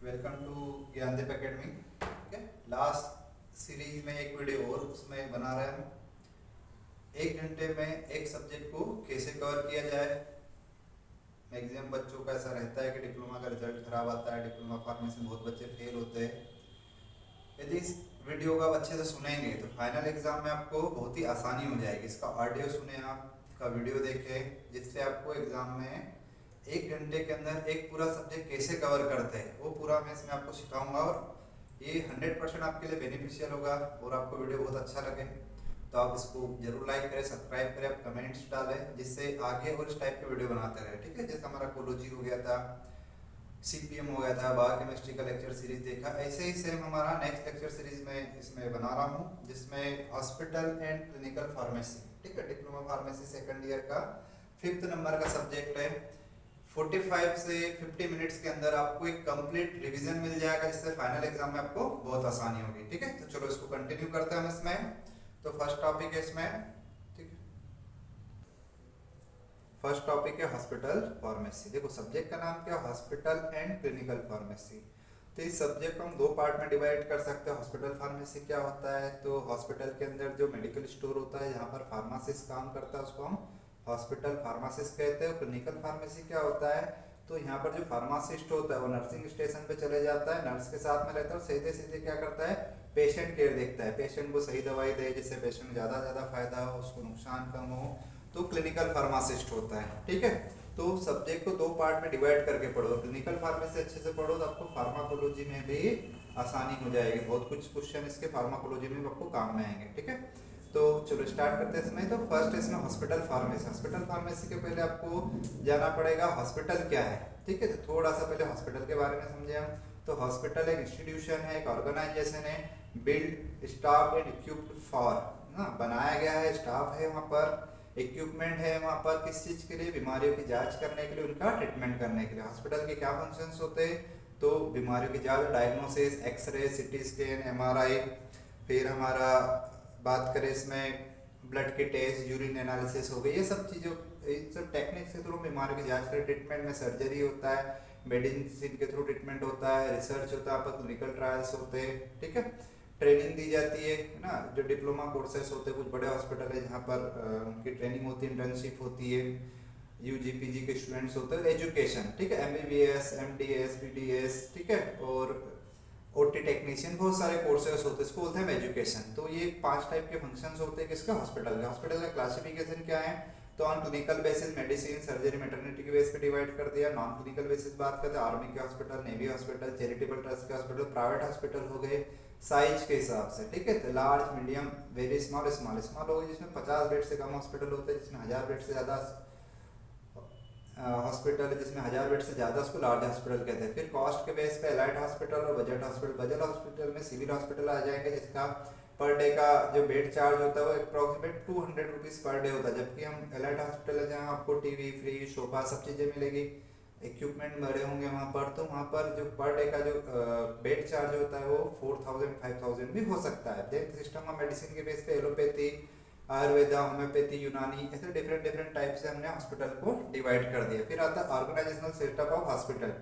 Welcome to Gyandeep academy. ठीक है, last series में एक वीडियो और उसमें बना रहे हैं हम 1 घंटे में एक सब्जेक्ट को कैसे कवर किया जाए। मैक्सिमम बच्चों का ऐसा रहता है कि डिप्लोमा का रिजल्ट खराब आता है, डिप्लोमा फार्मेसी में बहुत बच्चे फेल होते हैं। यदि इस वीडियो को आप अच्छे से सुनेंगे तो फाइनल एग्जाम में आपको बहुत ही आसानी हो जाएगी। इसका ऑडियो सुने, आपका वीडियो देखें, जिससे आपको एग्जाम में 1 घंटे के अंदर एक पूरा सब्जेक्ट कैसे कवर करते हैं वो पूरा मैं इसमें आपको सिखाऊंगा। और ये 100% आपके लिए बेनिफिशियल होगा और आपको वीडियो बहुत अच्छा लगे तो आप इसको जरूर लाइक करें, सब्सक्राइब करें, आप कमेंट्स डालें, जिससे आगे और इस टाइप के वीडियो बनाते रहे। ठीक है, जैसे हमारा कोलोजी हो गया था, सीपीएम हो गया था, बायोकेमिस्ट्री का लेक्चर सीरीज देखा, ऐसे ही सेम हमारा नेक्स्ट लेक्चर सीरीज में इसमें बना रहा हूँ, जिसमें हॉस्पिटल एंड क्लिनिकल फार्मेसी, ठीक है, डिप्लोमा फार्मेसी सेकंड ईयर का 5th नंबर का सब्जेक्ट है। 45 से 50 मिनट्स के अंदर आपको एक कंप्लीट रिवीजन मिल जाएगा, जिससे फाइनल एग्जाम में आपको बहुत आसानी होगी। ठीक है, तो चलो इसको कंटिन्यू करते हैं हम इसमें। तो फर्स्ट टॉपिक है इसमें, ठीक है, फर्स्ट टॉपिक है हॉस्पिटल फार्मेसी। देखो सब्जेक्ट का नाम क्या है, हॉस्पिटल एंड क्लिनिकल फार्मेसी। तो इस सब्जेक्ट को हम 2 पार्ट में डिवाइड कर सकते हैं। हॉस्पिटल फार्मेसी क्या होता है, तो हॉस्पिटल के अंदर जो मेडिकल स्टोर होता है जहाँ पर फार्मासिस्ट काम करता है उसको हम हॉस्पिटल फार्मासिस्ट कहते हैं। क्लिनिकल फार्मेसी क्या होता है, तो यहाँ पर जो फार्मासिस्ट होता है वो नर्सिंग स्टेशन पे चले जाता है, नर्स के साथ में रहता है और सीधे सीधे क्या करता है, पेशेंट केयर देखता है, पेशेंट को सही दवाई दे जिससे पेशेंट को ज़्यादा फायदा हो, उसको नुकसान कम हो, तो क्लिनिकल फार्मासिस्ट होता है। ठीक है, तो सब्जेक्ट को 2 पार्ट में डिवाइड करके पढ़ो। क्लिनिकल फार्मेसी अच्छे से पढ़ो तो आपको फार्माकोलॉजी में भी आसानी हो जाएगी, बहुत कुछ क्वेश्चन इसके फार्माकोलॉजी में आपको काम में आएंगे। ठीक है, तो चलो स्टार्ट करते हैं इसमें। तो फर्स्ट इसमें हॉस्पिटल फार्मेसी। हॉस्पिटल फार्मेसी के पहले आपको जाना पड़ेगा हॉस्पिटल क्या है। ठीक है, तो थोड़ा सा पहले हॉस्पिटल के बारे में समझे हम। तो हॉस्पिटल एक इंस्टीट्यूशन है, एक ऑर्गेनाइजेशन है, build staff and equipped for, ना बनाया गया है, स्टाफ है वहाँ पर, इक्विपमेंट है वहाँ पर, किस चीज़ के लिए, बीमारियों की जांच करने के लिए, उनका ट्रीटमेंट करने के लिए। हॉस्पिटल के क्या फंक्शंस होते हैं, तो बीमारियों की जांच, diagnosis, X ray, CT scan, MRI, फिर हमारा बात करें इसमें ब्लड के टेस्ट, यूरिन एनालिसिस हो गई, ये सब चीज़ों, इन सब टेक्निक के थ्रू बीमारियों की जांच करें। ट्रीटमेंट में सर्जरी होता है, मेडिसिन के थ्रू ट्रीटमेंट होता है, रिसर्च होता है, पर क्लिनिकल ट्रायल्स होते हैं। ठीक है, ट्रेनिंग दी जाती है ना, जो डिप्लोमा कोर्सेस होते हैं, कुछ बड़े हॉस्पिटल है जहाँ पर उनकी ट्रेनिंग होती है, इंटर्नशिप होती है, यूजीपीजी के स्टूडेंट्स होते हैं, एजुकेशन, ठीक है, एमबीबीएस, एमडीएस, बीडीएस, ठीक है, और ओटी टेक्नीशियन, बहुत सारे कोर्सेस होते हैं, इसको बोलते हैं एजुकेशन। तो ये 5 टाइप के फंक्शंस होते हैं किसके, हॉस्पिटल के। हॉस्पिटल का क्लासिफिकेशन क्या है, तो on clinical basis medicine, surgery, maternity के बेस पे डिवाइड कर दिया। नॉन क्लिनिकल बेसिस बात करते हैं, आर्मी के hospital, navy hospital, charitable trust के हॉस्पिटल, प्राइवेट हॉस्पिटल हो गए साइज के हिसाब से। ठीक है, तो large, medium, very small, small small हो गए जिसमें 50 बेड से कम हॉस्पिटल होते हैं, जिसमें 1000 बेड से ज़्यादा हॉस्पिटल है, जिसमें 1000 बेड से ज़्यादा उसको लार्ज हॉस्पिटल कहते हैं। फिर कॉस्ट के बेस पे एलाइट हॉस्पिटल और बजट हॉस्पिटल। बजट हॉस्पिटल में सिविल हॉस्पिटल आ जाएंगे, जिसका पर डे का जो बेड चार्ज होता है वो अप्रॉक्सीमेट 200 रुपीज़ पर डे होता है। जबकि हम एलाइट हॉस्पिटल है जहाँ आपको टीवी, फ्रिज, सोफा सब चीज़ें मिलेगी, इक्विपमेंट बड़े होंगे वहाँ पर, तो वहाँ पर जो पर डे का जो बेड चार्ज होता है वो 4000 5000 भी हो सकता है। देन सिस्टम ऑफ मेडिसिन के बेस पे एलोपैथी, आयुर्वेदा, होम्योपैथी, यूनानी, ऐसे डिफरेंट टाइप से हमने हॉस्पिटल को डिवाइड कर दिया। फिर आता है organisational setup of hospital.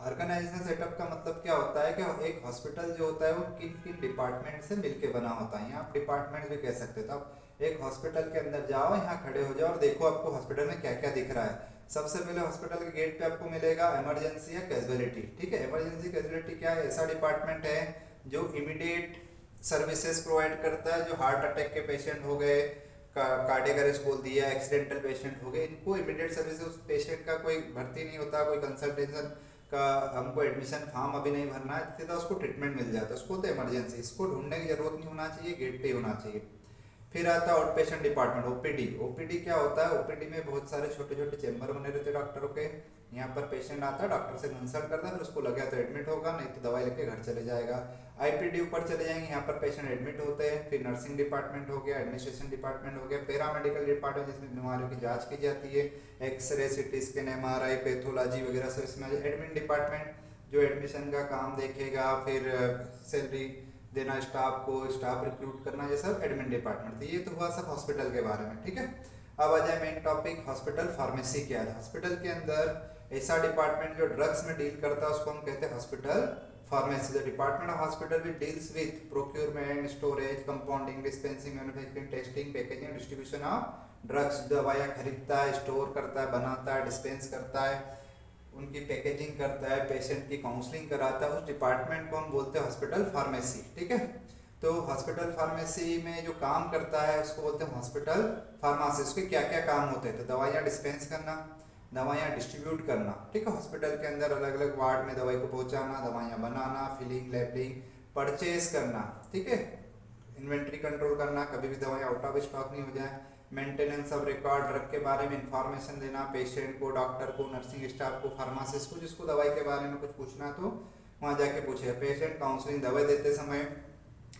Organisational setup का मतलब क्या होता है कि एक हॉस्पिटल जो होता है वो किन किन डिपार्टमेंट से मिलके बना होता है, यहाँ आप डिपार्टमेंट भी कह सकते हो। तो आप एक हॉस्पिटल के अंदर जाओ, यहाँ खड़े हो जाओ और देखो आपको हॉस्पिटल में क्या क्या दिख रहा है। सबसे पहले हॉस्पिटल के गेट पे आपको मिलेगा इमरजेंसी या कैजुअलिटी। ठीक है, इमरजेंसी कैजुअलिटी क्या है, ऐसा डिपार्टमेंट है जो इमीडिएट सर्विसेज प्रोवाइड करता है। जो हार्ट अटैक के पेशेंट हो गए, कार्डियक अरेस्ट बोल दिया, एक्सीडेंटल पेशेंट हो गए, इनको इमीडिएट सर्विसेज, उस पेशेंट का कोई भर्ती नहीं होता, कोई कंसल्टेशन का हमको एडमिशन फॉर्म अभी नहीं भरना है, सीधा उसको ट्रीटमेंट मिल जाता है, उसको तो इमरजेंसी, इसको ढूंढने की जरूरत नहीं होना चाहिए, गेट पे ही होना चाहिए। फिर आता है out patient department, OPD. OPD क्या होता है, ओपीडी में बहुत सारे छोटे छोटे चेंबर बने रहते हैं डॉक्टरों के। यहाँ पर पेशेंट आता है, डॉक्टर से कंसल्ट करता है, फिर उसको लगा तो एडमिट होगा, नहीं तो दवाई लेके घर चले जाएगा। आईपीडी ऊपर चले जाएंगे, यहाँ पर पेशेंट एडमिट होते हैं। फिर नर्सिंग डिपार्टमेंट हो गया, एडमिनिस्ट्रेशन डिपार्टमेंट हो गया, पैरामेडिकल डिपार्टमेंट जिसमें बीमारियों की जांच की जाती है, x ray, CT scan, MRI, pathology वगैरह सब इसमें। एडमिन डिपार्टमेंट जो एडमिशन का काम देखेगा, फिर सैलरी देना स्टाफ को, स्टाफ रिक्रूट करना, ये सब एडमिन डिपार्टमेंट। तो ये तो हुआ सब हॉस्पिटल के बारे में। ठीक है, अब आ जाए मेन टॉपिक, हॉस्पिटल फार्मेसी क्या है। हॉस्पिटल के अंदर ऐसा डिपार्टमेंट जो ड्रग्स में डील करता है उसको हम कहते हैं hospital pharmacy. The department of hospital which deals with procurement, storage, compounding, dispensing, manufacturing, testing, packaging, distribution of drugs. दवाइयाँ खरीदता है, स्टोर करता है, बनाता है, डिस्पेंस करता है, उनकी पैकेजिंग करता है, पेशेंट की काउंसलिंग कराता है, उस डिपार्टमेंट को हम बोलते हैं हॉस्पिटल फार्मेसी। ठीक है, तो हॉस्पिटल फार्मेसी में जो काम करता है उसको बोलते हैं हॉस्पिटल फार्मासी। उसके क्या क्या काम होते हैं? तो दवाइयाँ डिस्पेंस करना, दवाइयाँ डिस्ट्रीब्यूट करना। ठीक है, हॉस्पिटल के अंदर अलग अलग वार्ड में दवाई को पहुंचाना, दवाइयाँ बनाना, फिलिंग, लेबलिंग, परचेज करना। ठीक है, इन्वेंट्री कंट्रोल करना, कभी भी दवाइयाँ आउट ऑफ स्टॉक नहीं हो जाए, मेंटेनेंस ऑफ रिकॉर्ड, ड्रग के बारे में इंफॉर्मेशन देना पेशेंट को, डॉक्टर को, नर्सिंग स्टाफ को, फार्मासिस्ट को, जिसको दवाई के बारे में कुछ पूछना तो वहाँ जाके पूछे। पेशेंट काउंसलिंग, दवाई देते समय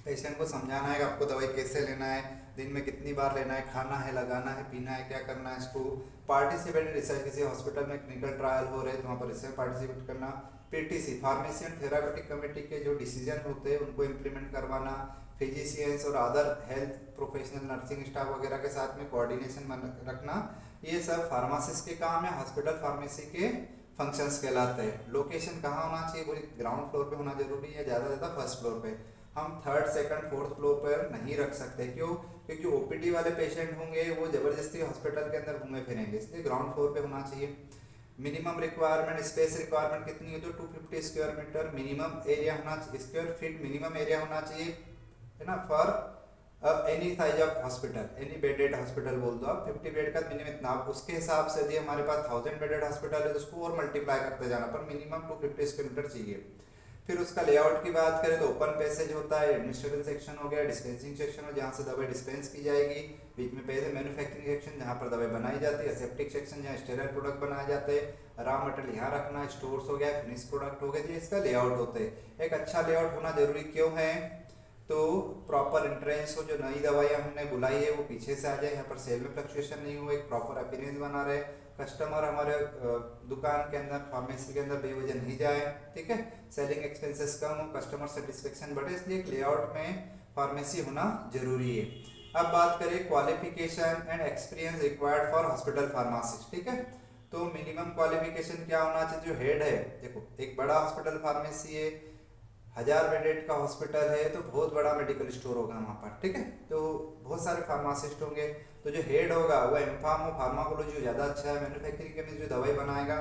पेशेंट को समझाना है कि आपको दवाई कैसे लेना है, दिन में कितनी बार लेना है, खाना है, लगाना है, पीना है, क्या करना है इसको। पार्टिसिपेट रिसर्च, किसी हॉस्पिटल में क्लिनिकल ट्रायल हो रहे हैं तो वहाँ पर रिसर्च पार्टिसिपेट करना। PTC, pharmacy and therapeutic committee के जो डिसीजन होते हैं उनको इम्प्लीमेंट करवाना। फिजिशियंस और other health professional, nursing staff वगैरह के साथ में कोऑर्डिनेशन रखना, ये सब फार्मासिस्ट के काम है, हॉस्पिटल फार्मेसी के फंक्शंस कहलाते हैं। लोकेशन कहाँ होना चाहिए? पूरी ग्राउंड फ्लोर पे होना जरूरी है, ज़्यादा से ज़्यादा फर्स्ट फ्लोर पे। हम थर्ड, सेकंड, फोर्थ फ्लोर पर नहीं रख सकते। क्यों? क्योंकि ओपीडी वाले पेशेंट होंगे वो जबरदस्ती हॉस्पिटल के अंदर घूमे फिरेंगे, इसलिए ग्राउंड फ्लोर पे होना चाहिए। मिनिमम रिक्वायरमेंट, स्पेस रिक्वायरमेंट कितनी है? तो 250 स्क्वायर मीटर मिनिमम एरिया होना चाहिए, स्क्वायर फीट मिनिमम एरिया होना चाहिए, है ना, for any size of hospital, any bedded hospital बोल दो आप। 50 बेड का मिनिमम इतना, उसके हिसाब से यदि हमारे पास 1000 बेडेड हॉस्पिटल है तो उसको और मल्टीप्लाई करते जाना, पर मिनिमम 250 स्क्वायर मीटर चाहिए। फिर उसका लेआउट की बात करें तो ओपन पैसेज होता है, एडमिनिस्ट्रेटिव सेक्शन हो गया, डिस्पेंसिंग सेक्शन हो जहाँ से दवाई डिस्पेंस की जाएगी, बीच में पहले मैन्युफैक्चरिंग सेक्शन जहाँ पर दवाई बनाई जाती है, एसेप्टिक सेक्शन जहाँ स्टेरल प्रोडक्ट बनाए जाते हैं, रॉ मटेरियल यहाँ रखना, स्टोर्स हो गया, फिनिश प्रोडक्ट हो गया, तो इसका लेआउट होता है। एक अच्छा लेआउट होना जरूरी क्यों है? तो प्रॉपर एंट्रेंस हो, जो नई दवाइयाँ हमने बुलाई है वो पीछे से आ जाए, यहाँ पर सेल में फ्लक्चुएशन नहीं हो, एक प्रॉपर अपीयरेंस बना रहे, कस्टमर हमारे दुकान के अंदर, फार्मेसी के अंदर बेवजह नहीं जाए। ठीक है, सेलिंग एक्सपेंसेस कम हो, कस्टमर सेटिस्फेक्शन बढ़े, इसलिए एक लेआउट में फार्मेसी होना जरूरी है। अब बात करें qualification and experience required for hospital pharmacist. ठीक है, तो मिनिमम क्वालिफिकेशन क्या होना चाहिए? जो हेड है, देखो एक बड़ा हॉस्पिटल फार्मेसी है, 1000 बेडेड का हॉस्पिटल है तो बहुत बड़ा मेडिकल स्टोर होगा वहाँ पर। ठीक है, तो बहुत सारे फार्मासिस्ट होंगे, तो जो हेड होगा वो एमफार्म हो, फार्माकोलॉजी ज़्यादा अच्छा है, मैन्युफैक्चरिंग केमिस्ट जो दवाई बनाएगा।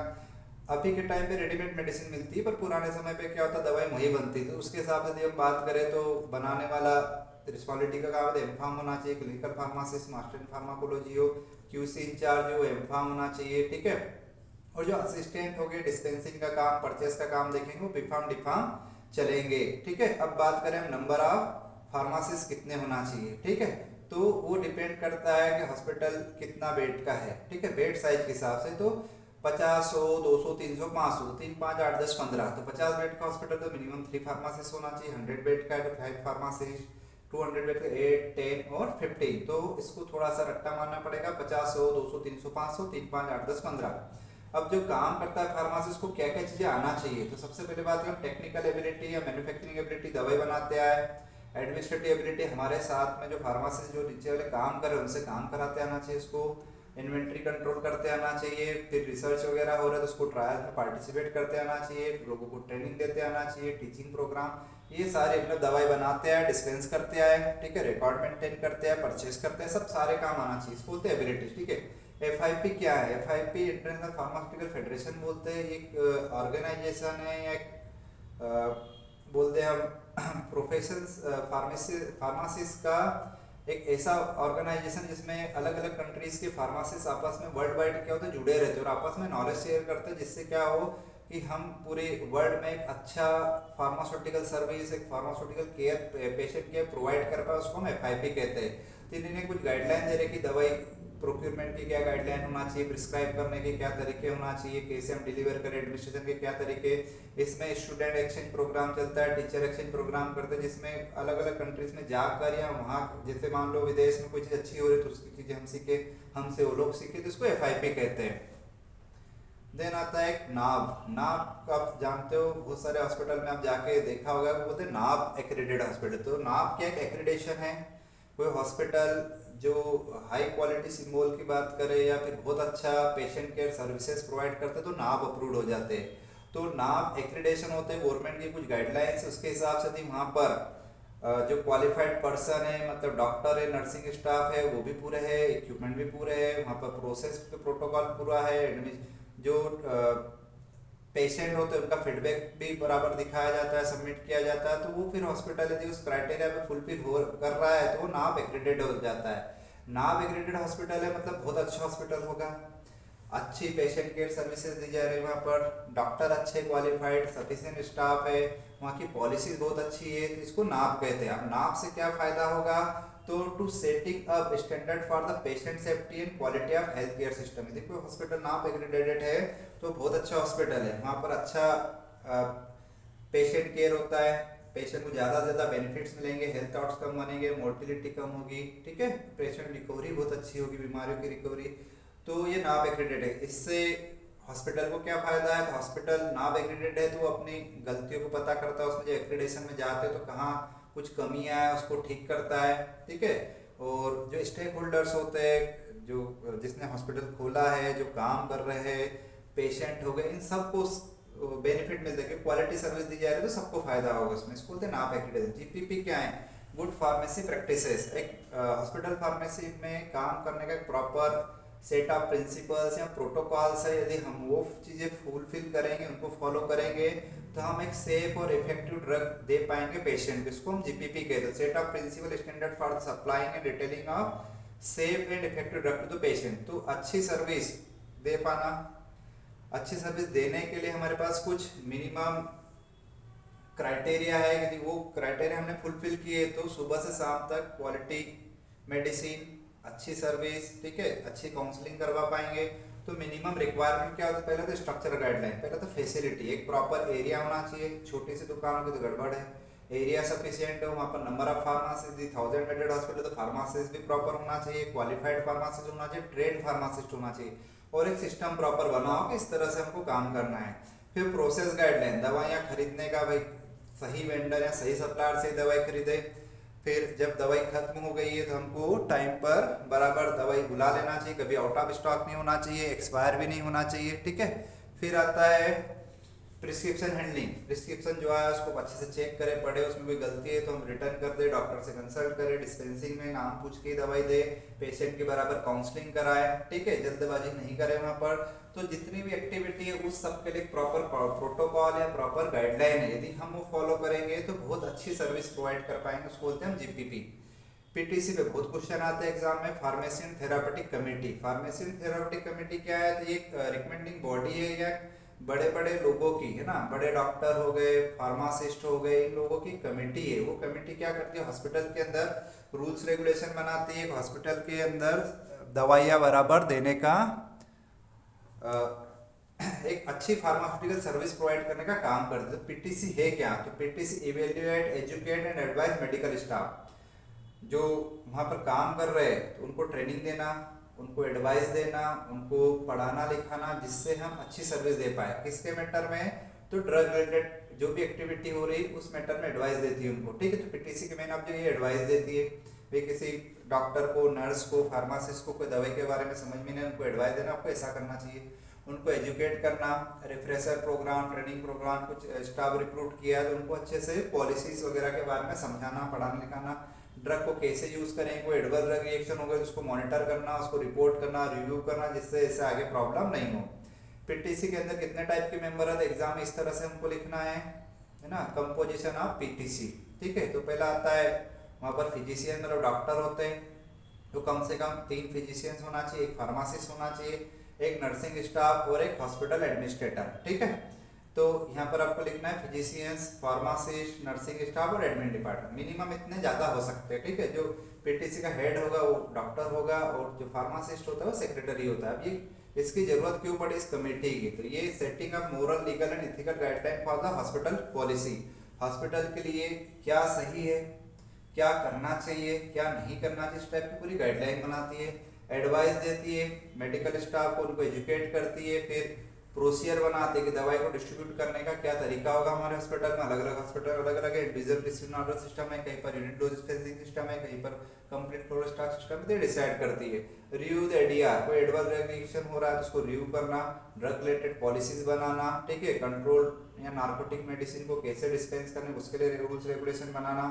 अभी के टाइम पे रेडीमेड मेडिसिन मिलती है, पर पुराने समय पे क्या होता, दवाई वही बनती थी, उसके हिसाब से यदि हम बात करें तो बनाने वाला रिस्पॉन्सिबिलिटी का काम है, एमफार्म होना चाहिए, clinical pharmacist master in pharmacology हो, क्यूसी इंचार्ज हो, एमफार्म होना चाहिए। ठीक है, और जो असिस्टेंट हो गए, डिस्पेंसिंग का काम, परचेस का काम देखेंगे, वो बीफार्म डिफार्म चलेंगे। ठीक है, अब बात करें हम नंबर ऑफ फार्मासिस्ट कितने होना चाहिए। ठीक है, तो वो डिपेंड करता है कि हॉस्पिटल कितना बेड का है। ठीक है, बेड साइज के हिसाब से, तो 50, 100, 200, 300, 500, 3, 5, 8, 10, 15, तो 50 बेड का हॉस्पिटल तो मिनिमम 3 फार्मासिस्ट होना चाहिए। 100 बेड का है तो 5 फार्मासिस्ट, 200 बेड का 8, 10 और 15, तो इसको थोड़ा सा रट्टा मारना पड़ेगा, 50, 100, 200, 300, 500, 3, 5, 8, 10, 15। अब जो काम करता है फार्मासिस्ट को क्या क्या चीज़ें आना चाहिए? तो सबसे पहले बात करें टेक्निकल एबिलिटी या मैन्युफैक्चरिंग एबिलिटी, दवाई बनाते आए, एडमिनिस्ट्रेटिव एबिलिटी, हमारे साथ में जो फार्मासिस्ट जो नीचे वाले काम कर रहे हैं उनसे काम कराते आना चाहिए इसको, इन्वेंट्री कंट्रोल करते आना चाहिए, फिर रिसर्च वगैरह हो रहा है तो उसको ट्रायल में पार्टिसिपेट करते आना चाहिए, लोगों को ट्रेनिंग देते आना चाहिए, टीचिंग प्रोग्राम, ये सारे मतलब दवाई बनाते आए, डिस्पेंस करते आए, ठीक है, रिकॉर्ड मेंटेन करते हैं, परचेस करते हैं, सब सारे काम आना चाहिए, इसको बोलते हैं एबिलिटी। ठीक है, FIP क्या है? FIP इंटरनेशनल फार्मास्यूटिकल फेडरेशन बोलते हैं, एक ऑर्गेनाइजेशन है या बोलते हैं हम प्रोफेशनल फार्मासिस्ट का एक ऐसा ऑर्गेनाइजेशन जिसमें अलग अलग कंट्रीज के फार्मासिस्ट आपस में वर्ल्ड वाइड क्या होता है जुड़े रहते हैं और आपस में नॉलेज शेयर करते हैं, जिससे क्या हो कि हम पूरे वर्ल्ड में एक अच्छा फार्मास्यूटिकल सर्विस, एक pharmaceutical care patient care provide कर पाए, उसको हम FIP कहते हैं। तो इन्होंने कुछ गाइडलाइन दे रहे कि दवाई प्रोक्योरमेंट की क्या गाइडलाइन होना चाहिए, प्रिस्क्राइब करने के क्या तरीके होना चाहिए, कैसे हम डिलीवर करें, एडमिनिस्ट्रेशन के क्या तरीके। इसमें स्टूडेंट एक्सचेंज प्रोग्राम चलता है, टीचर एक्सचेंज प्रोग्राम करते हैं, जिसमें अलग अलग कंट्रीज में जाकर या वहाँ जैसे मान लो विदेश में कोई चीज़ अच्छी हो रही है तो उसकी चीज़ें हम सीखे, हमसे वो लोग सीखे, तो इसको FIP कहते हैं। देन आता है एक नाब। नाब आप जानते हो, बहुत सारे हॉस्पिटल में आप जाके देखा होगा, वो बोलते हैं नाब एक्रेडिटेड हॉस्पिटल। तो नाब क्या एक एक्रेडिटेशन है, कोई हॉस्पिटल जो हाई क्वालिटी सिंबल की बात करे या फिर बहुत अच्छा पेशेंट केयर सर्विसेज प्रोवाइड करते तो नाव अप्रूव्ड हो जाते हैं। तो नाव एक्रीडेशन होते हैं गवर्नमेंट की कुछ गाइडलाइंस, उसके हिसाब से थी वहाँ पर जो क्वालिफाइड पर्सन है, मतलब डॉक्टर है, नर्सिंग स्टाफ है, वो भी पूरे है, इक्विपमेंट भी पूरे है, वहाँ पर प्रोसेस प्रोटोकॉल पूरा है, जो पेशेंट होते हैं उनका फीडबैक भी बराबर दिखाया जाता है, सबमिट किया जाता है, तो वो फिर हॉस्पिटल यदि उस क्राइटेरिया पे फुलफिल हो कर रहा है तो वो नाव एक्रेडिटेड हो जाता है। नाव एक्रेडिटेड हॉस्पिटल है मतलब बहुत अच्छा हॉस्पिटल होगा, अच्छी पेशेंट केयर सर्विसेज दी जा रही है, वहाँ पर डॉक्टर अच्छे क्वालिफाइड सफिशिएंट स्टाफ है, वहाँ की पॉलिसी बहुत अच्छी है, तो इसको नाव कहते हैं। अब नाव से क्या फायदा होगा, तो to setting up standard for the patient safety and quality of health care system. यदि कोई हॉस्पिटल नाव एक्रेडिटेड है तो बहुत अच्छा हॉस्पिटल है, वहाँ पर अच्छा पेशेंट केयर होता है, पेशेंट को ज़्यादा से ज़्यादा बेनिफिट्स मिलेंगे, हेल्थ आउटकम बनेंगे, मोर्टिलिटी कम होगी, ठीक है, पेशेंट रिकवरी बहुत अच्छी होगी, बीमारियों की रिकवरी। तो ये नाव एक्रेडिटेड है। इससे हॉस्पिटल को क्या फायदा है, तो हॉस्पिटल नाव एक्रेडिटेड है तो वो अपनी गलतियों को पता करता है, उसमें जो एक्रेडिटेशन में जाते हैं तो कहाँ कुछ कमियां है उसको ठीक करता है, ठीक है। और जो स्टेक होल्डर्स होते हैं, जो जिसने हॉस्पिटल खोला है, जो काम कर रहे हैं, पेशेंट हो गए, इन सबको बेनिफिट मिलता है कि क्वालिटी सर्विस दी जा रही है तो सबको फायदा होगा उसमें। इसको बोलते हैं नाप एक्रेडिटेशन। जीपीपी क्या है, गुड फार्मेसी प्रैक्टिसेस। एक हॉस्पिटल फार्मेसी में काम करने का एक प्रॉपर सेट ऑफ प्रिंसिपल्स या प्रोटोकॉल्स है, यदि हम वो चीज़ें फुलफिल करेंगे, उनको फॉलो करेंगे तो हम एक सेफ और इफेक्टिव ड्रग दे पाएंगे पेशेंट को। इसको हम जीपीपी कहते हैं, set of principle standard for supplying and detailing of safe and effective drug to the patient. तो अच्छी सर्विस दे पाना, अच्छी सर्विस देने के लिए हमारे पास कुछ मिनिमम क्राइटेरिया है, यदि वो क्राइटेरिया हमने फुलफिल किए तो सुबह से शाम तक क्वालिटी मेडिसिन, अच्छी सर्विस, ठीक है, अच्छी काउंसलिंग करवा पाएंगे। तो मिनिमम रिक्वायरमेंट क्या होता है, पहले तो स्ट्रक्चर गाइडलाइन, पहले तो फैसिलिटी, एक प्रॉपर एरिया होना चाहिए, छोटी सी दुकानों की तो गड़बड़ है, एरिया सफिशिएंट हो, वहाँ पर number of pharmacist, 1000 bedded hospital तो फार्मासिस्ट भी प्रॉपर होना चाहिए, क्वालिफाइड फार्मासिस्ट होना चाहिए, ट्रेन फार्मासिस्ट होना चाहिए, और एक सिस्टम प्रॉपर बना हो कि इस तरह से हमको काम करना है। फिर प्रोसेस गाइडलाइन, दवाइयाँ खरीदने का भाई सही वेंडर या सही सप्लायर से दवाई खरीदे, फिर जब दवाई खत्म हो गई है तो हमको टाइम पर बराबर दवाई बुला लेना चाहिए, कभी आउट ऑफ स्टॉक नहीं होना चाहिए, एक्सपायर भी नहीं होना चाहिए, ठीक है। फिर आता है प्रिस्क्रिप्शन हैंडलिंग, प्रिस्क्रिप्शन जो है उसको अच्छे से चेक करें, पढ़े, उसमें कोई गलती है तो हम रिटर्न कर दे, डॉक्टर से कंसल्ट करें, डिस्पेंसिंग में नाम पूछ के दवाई दे, पेशेंट की बराबर काउंसलिंग कराए, ठीक है, जल्दबाजी नहीं करें वहाँ पर। तो जितनी भी एक्टिविटी है उस सब के लिए प्रॉपर प्रोटोकॉल या प्रॉपर गाइडलाइन है, यदि हम वो फॉलो करेंगे तो बहुत अच्छी सर्विस प्रोवाइड कर पाएंगे, उसको बोलते हैं हम जीपीपी। पीटीसी पे बहुत क्वेश्चन आते हैं एग्जाम में। Pharmacy and therapeutic committee, pharmacy and therapeutic committee क्या है, तो ये एक रिकमेंडिंग बॉडी है या बड़े बड़े लोगों की, है ना, बड़े डॉक्टर हो गए, फार्मासिस्ट हो गए, इन लोगों की कमेटी है। वो कमेटी क्या करती है, हॉस्पिटल के अंदर रूल्स रेगुलेशन बनाती है, हॉस्पिटल के अंदर दवाइयाँ बराबर देने का एक अच्छी फार्मास्यूटिकल सर्विस प्रोवाइड करने का काम करते हैं। तो पीटीसी है क्या, तो PTC evaluate, educate and advice medical staff, जो वहाँ पर काम कर रहे हैं तो उनको ट्रेनिंग देना, उनको एडवाइस देना, उनको पढ़ाना लिखाना, जिससे हम अच्छी सर्विस दे पाए। किसके मैटर में, तो ड्रग रिलेटेड जो भी एक्टिविटी हो रही उस मैटर में एडवाइस देती है उनको, ठीक है। तो पीटीसी के मेन ऑब्जेक्ट ये एडवाइस देती है, वे किसी डॉक्टर को, नर्स को, फार्मासिस्ट को कोई दवाई के बारे में समझ में नहीं, उनको एडवाइस देना, आपको ऐसा करना चाहिए। उनको एजुकेट करना, रिफ्रेशर प्रोग्राम, ट्रेनिंग प्रोग्राम, कुछ स्टाफ रिक्रूट किया तो उनको अच्छे से पॉलिसीज वगैरह के बारे में समझाना, पढ़ाना लिखाना, ड्रग को कैसे यूज करें, कोई एडवर्स ड्रग रिएक्शन हो गया तो उसको मॉनिटर करना, उसको रिपोर्ट करना, रिव्यू करना, जिससे इससे आगे प्रॉब्लम नहीं हो। पीटीसी के अंदर कितने टाइप के मेंबर है, एग्जाम में इस तरह से हमको लिखना है ना, कंपोजिशन ऑफ पीटीसी, ठीक है। तो पहला आता है वहाँ पर फिजिशियन, मतलब डॉक्टर होते हैं, तो कम से कम 3 फिजिशियंस होना चाहिए, एक फार्मासिस्ट होना चाहिए, एक नर्सिंग स्टाफ और एक हॉस्पिटल एडमिनिस्ट्रेटर, ठीक है। तो यहाँ पर आपको लिखना है फिजिशियंस, फार्मासिस्ट, नर्सिंग स्टाफ और एडमिन डिपार्टमेंट, मिनिमम इतने ज़्यादा हो सकते हैं, ठीक है। जो पीटीसी का हेड होगा वो डॉक्टर होगा और जो फार्मासिस्ट होता है वो सेक्रेटरी होता है। अब ये इसकी जरूरत क्यों पड़ी इस कमेटी की, तो ये setting up moral, legal and ethical guideline for the hospital policy, hospital के लिए क्या सही है, क्या करना चाहिए, क्या नहीं करना चाहिए, इस टाइप की पूरी गाइडलाइन बनाती है, एडवाइस देती है, मेडिकल स्टाफ को उनको एजुकेट करती है, फिर प्रोसीजर बनाते हैं कि दवाई को डिस्ट्रीब्यूट करने का क्या तरीका होगा हमारे हॉस्पिटल में। अलग अलग हॉस्पिटल अलग अलग है, इंडिविजुअल प्रिस्क्रिप्शन ऑर्डर सिस्टम है, कहीं per unit dose dispensing system है, कहीं पर कंप्लीट फ्लोर स्टॉक सिस्टम है, डिसाइड करती है। रिव्यू द एडीआर, कोई एडवर्स रिएक्शन हो रहा है तो उसको रिव्यू करना, ड्रग रिलेटेड पॉलिसीज बनाना, ठीक है, कंट्रोल या नार्कोटिक मेडिसिन को कैसे डिस्पेंस करने उसके लिए रूल्स रेगुलेशन बनाना,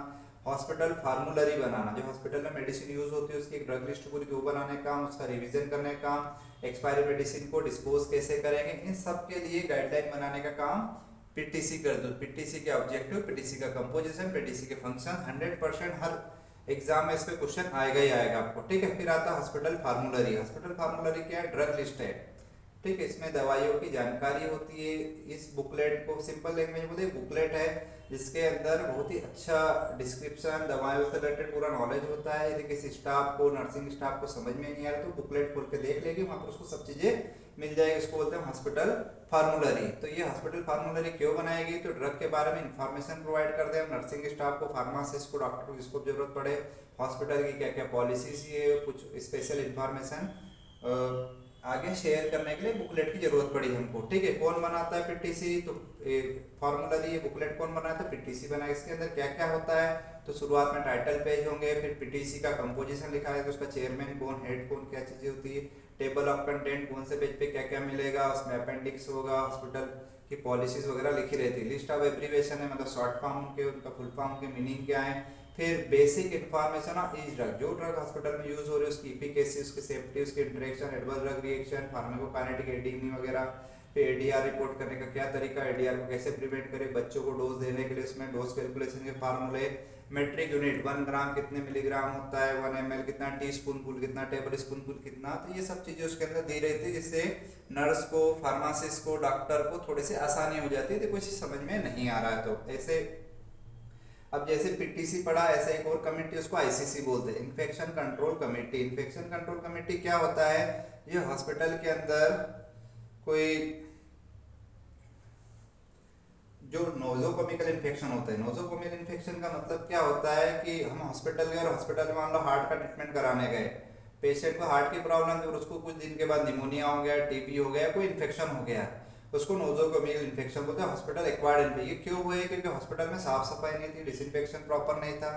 हॉस्पिटल फार्मूलरी बनाना, जो हॉस्पिटल में मेडिसिन यूज होती है उसकी एक ड्रग लिस्ट पूरी वो बनाने का काम, उसका रिवीजन करने का काम, एक्सपायरी मेडिसिन को डिस्पोज कैसे करेंगे, इन सब के लिए गाइडलाइन बनाने का काम पीटीसी कर दो। पीटीसी के ऑब्जेक्टिव, पीटीसी का कंपोजिशन, पीटीसी के फंक्शन, 100% हर एग्जाम में इस पे क्वेश्चन आएगा ही आएगा आपको, ठीक है। फिर आता है हॉस्पिटल फार्मूलरी। हॉस्पिटल फार्मूलरी क्या है? ड्रग लिस्ट है, ठीक है। इसमें दवाइयों की जानकारी होती है। इस बुकलेट को सिंपल लैंग्वेज में बोलते हैं, बुकलेट है जिसके अंदर बहुत ही अच्छा डिस्क्रिप्शन, दवाइयों से रिलेटेड पूरा नॉलेज होता है। यदि किसी स्टाफ को, नर्सिंग स्टाफ को समझ में नहीं आ रहा तो बुकलेट खोल के देख लेगी, वहाँ पर उसको सब चीज़ें मिल जाएगी। इसको बोलते हैं हॉस्पिटल फार्मूलरी। तो ये हॉस्पिटल फार्मूलरी क्यों बनाएगी? तो ड्रग के बारे में इंफॉर्मेशन प्रोवाइड कर दें नर्सिंग स्टाफ को, फार्मासिस्ट को, डॉक्टर को, जिसको जरूरत पड़े, हॉस्पिटल की क्या क्या पॉलिसीज है, कुछ स्पेशल इंफॉर्मेशन आगे शेयर करने के लिए बुकलेट की जरूरत पड़ी हमको, ठीक है। कौन बनाता है? पीटीसी। तो फॉर्मूलरी, ये बुकलेट कौन बनाता है? पीटीसी बनाए। इसके अंदर क्या क्या होता है? तो शुरुआत में टाइटल पेज होंगे, फिर पीटीसी का कंपोजिशन लिखा है, तो उसका चेयरमैन कौन, हेड कौन, क्या चीजें होती है, टेबल ऑफ कंटेंट कौन से पेज पे क्या क्या मिलेगा, उसमें अपेंडिक्स होगा, हॉस्पिटल की पॉलिसीज वगैरह लिखी रहती है। लिस्ट ऑफ एब्रीवेशन है, मतलब शॉर्ट फॉर्म के, उनका फुल फॉर्म के मीनिंग क्या है। फिर basic information of each drug, जो ड्रग हॉस्पिटल में यूज हो रही है उसकी इफिकेसी, उसकी सेफ्टी, उसकी interaction, adverse drug reaction, pharmacokinetic, ADME वगैरह। फिर एडीआर रिपोर्ट करने का क्या तरीका, एडीआर को कैसे प्रिवेंट करें, बच्चों को डोज देने के लिए उसमें डोज कैलकुलेशन के फार्मूले, मेट्रिक यूनिट 1 ग्राम कितने मिलीग्राम होता है, 1 ml कितना, टी स्पून कितना, टेबल स्पून कितना। तो ये सब चीजें उसके अंदर दी रहती है, जिससे नर्स को, फार्मासिस्ट को, डॉक्टर को थोड़ी सी आसानी हो जाती है। देखो इसे समझ में नहीं आ रहा है तो ऐसे। अब जैसे पीटीसी पढ़ा, ऐसा एक और कमेटी, उसको आईसीसी बोलते हैं, infection control committee. Infection control committee क्या होता है? ये हॉस्पिटल के अंदर कोई जो नोजोकोमिकल इन्फेक्शन होता है, नोजोकोमिकल इन्फेक्शन का मतलब क्या होता है कि हम हॉस्पिटल गए और हॉस्पिटल में मान लो हार्ट का ट्रीटमेंट कराने गए, पेशेंट को हार्ट की प्रॉब्लम थी और उसको कुछ दिन के बाद निमोनिया हो गया, टीबी हो गया, कोई इन्फेक्शन हो गया, उसको नोजोकोमिकल इन्फेक्शन बोलते हैं, हॉस्पिटल एक्वायर्ड इन्फेक्शन। ये क्यों हुए? क्योंकि हॉस्पिटल में साफ सफाई नहीं थी, डिसइंफेक्शन प्रॉपर नहीं था।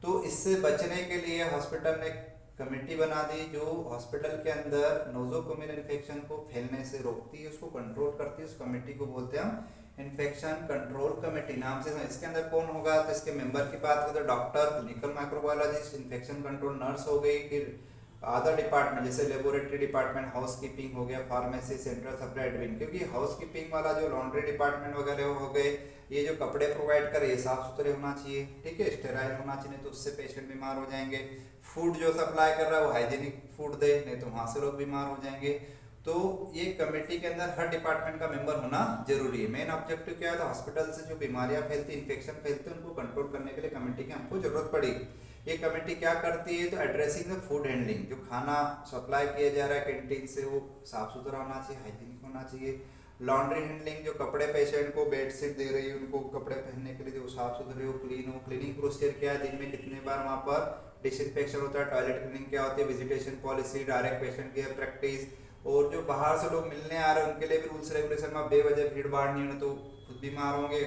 तो इससे बचने के लिए हॉस्पिटल ने कमेटी बना दी जो हॉस्पिटल के अंदर नोजोकोमियल इन्फेक्शन को फैलने से रोकती है, उसको कंट्रोल करती है। उस कमेटी को बोलते हैं हम इन्फेक्शन कंट्रोल कमेटी नाम से। इसके अंदर कौन होगा? तो इसके मेंबर की बात करें तो doctor, clinical microbiologist, infection control nurse हो गई, फिर अदर डिपार्टमेंट जैसे लेबोरेटरी डिपार्टमेंट, हाउसकीपिंग हो गया, फार्मेसी, सेंट्रल सप्लाई एडमिन। क्योंकि हाउसकीपिंग वाला जो लॉन्ड्री डिपार्टमेंट वगैरह हो गए, ये जो कपड़े प्रोवाइड करे ये साफ सुथरे होना चाहिए, ठीक है, स्टेराइल होना चाहिए, तो उससे पेशेंट बीमार हो जाएंगे। फूड जो सप्लाई कर रहा है वो हाइजीनिक फूड दे, नहीं तो वहां से लोग बीमार हो जाएंगे। तो ये कमेटी के अंदर हर डिपार्टमेंट का मेंबर होना जरूरी है। मेन ऑब्जेक्टिव क्या है? तो हॉस्पिटल से जो बीमारियां फैलती, इन्फेक्शन फैलते हैं, उनको कंट्रोल करने के लिए कमेटी की हमको जरूरत पड़ी। ये कमेटी क्या करती है? तो एड्रेसिंग द फूड हैंडलिंग, जो खाना सप्लाई किया जा रहा है कैंटीन से वो साफ सुथरा होना चाहिए, हाइजीनिक होना चाहिए। लॉन्ड्री हैंडलिंग, जो कपड़े पेशेंट को बेडशीट दे रही है उनको कपड़े पहनने के लिए वो साफ सुथरे हो, क्लीन हो। क्लीनिंग प्रोसीजर क्या है? दिन में कितने बार वहाँ पर डिसइंफेक्शन होता है, टॉयलेट क्लीनिंग क्या होती है, visitation policy, direct patient care practice. और जो बाहर से लोग मिलने आ रहे हैं उनके लिए भी रूल्स रेगुलेशन में बेवजह भीड़ भाड़ नहीं होना, तो खुद बीमार होंगे,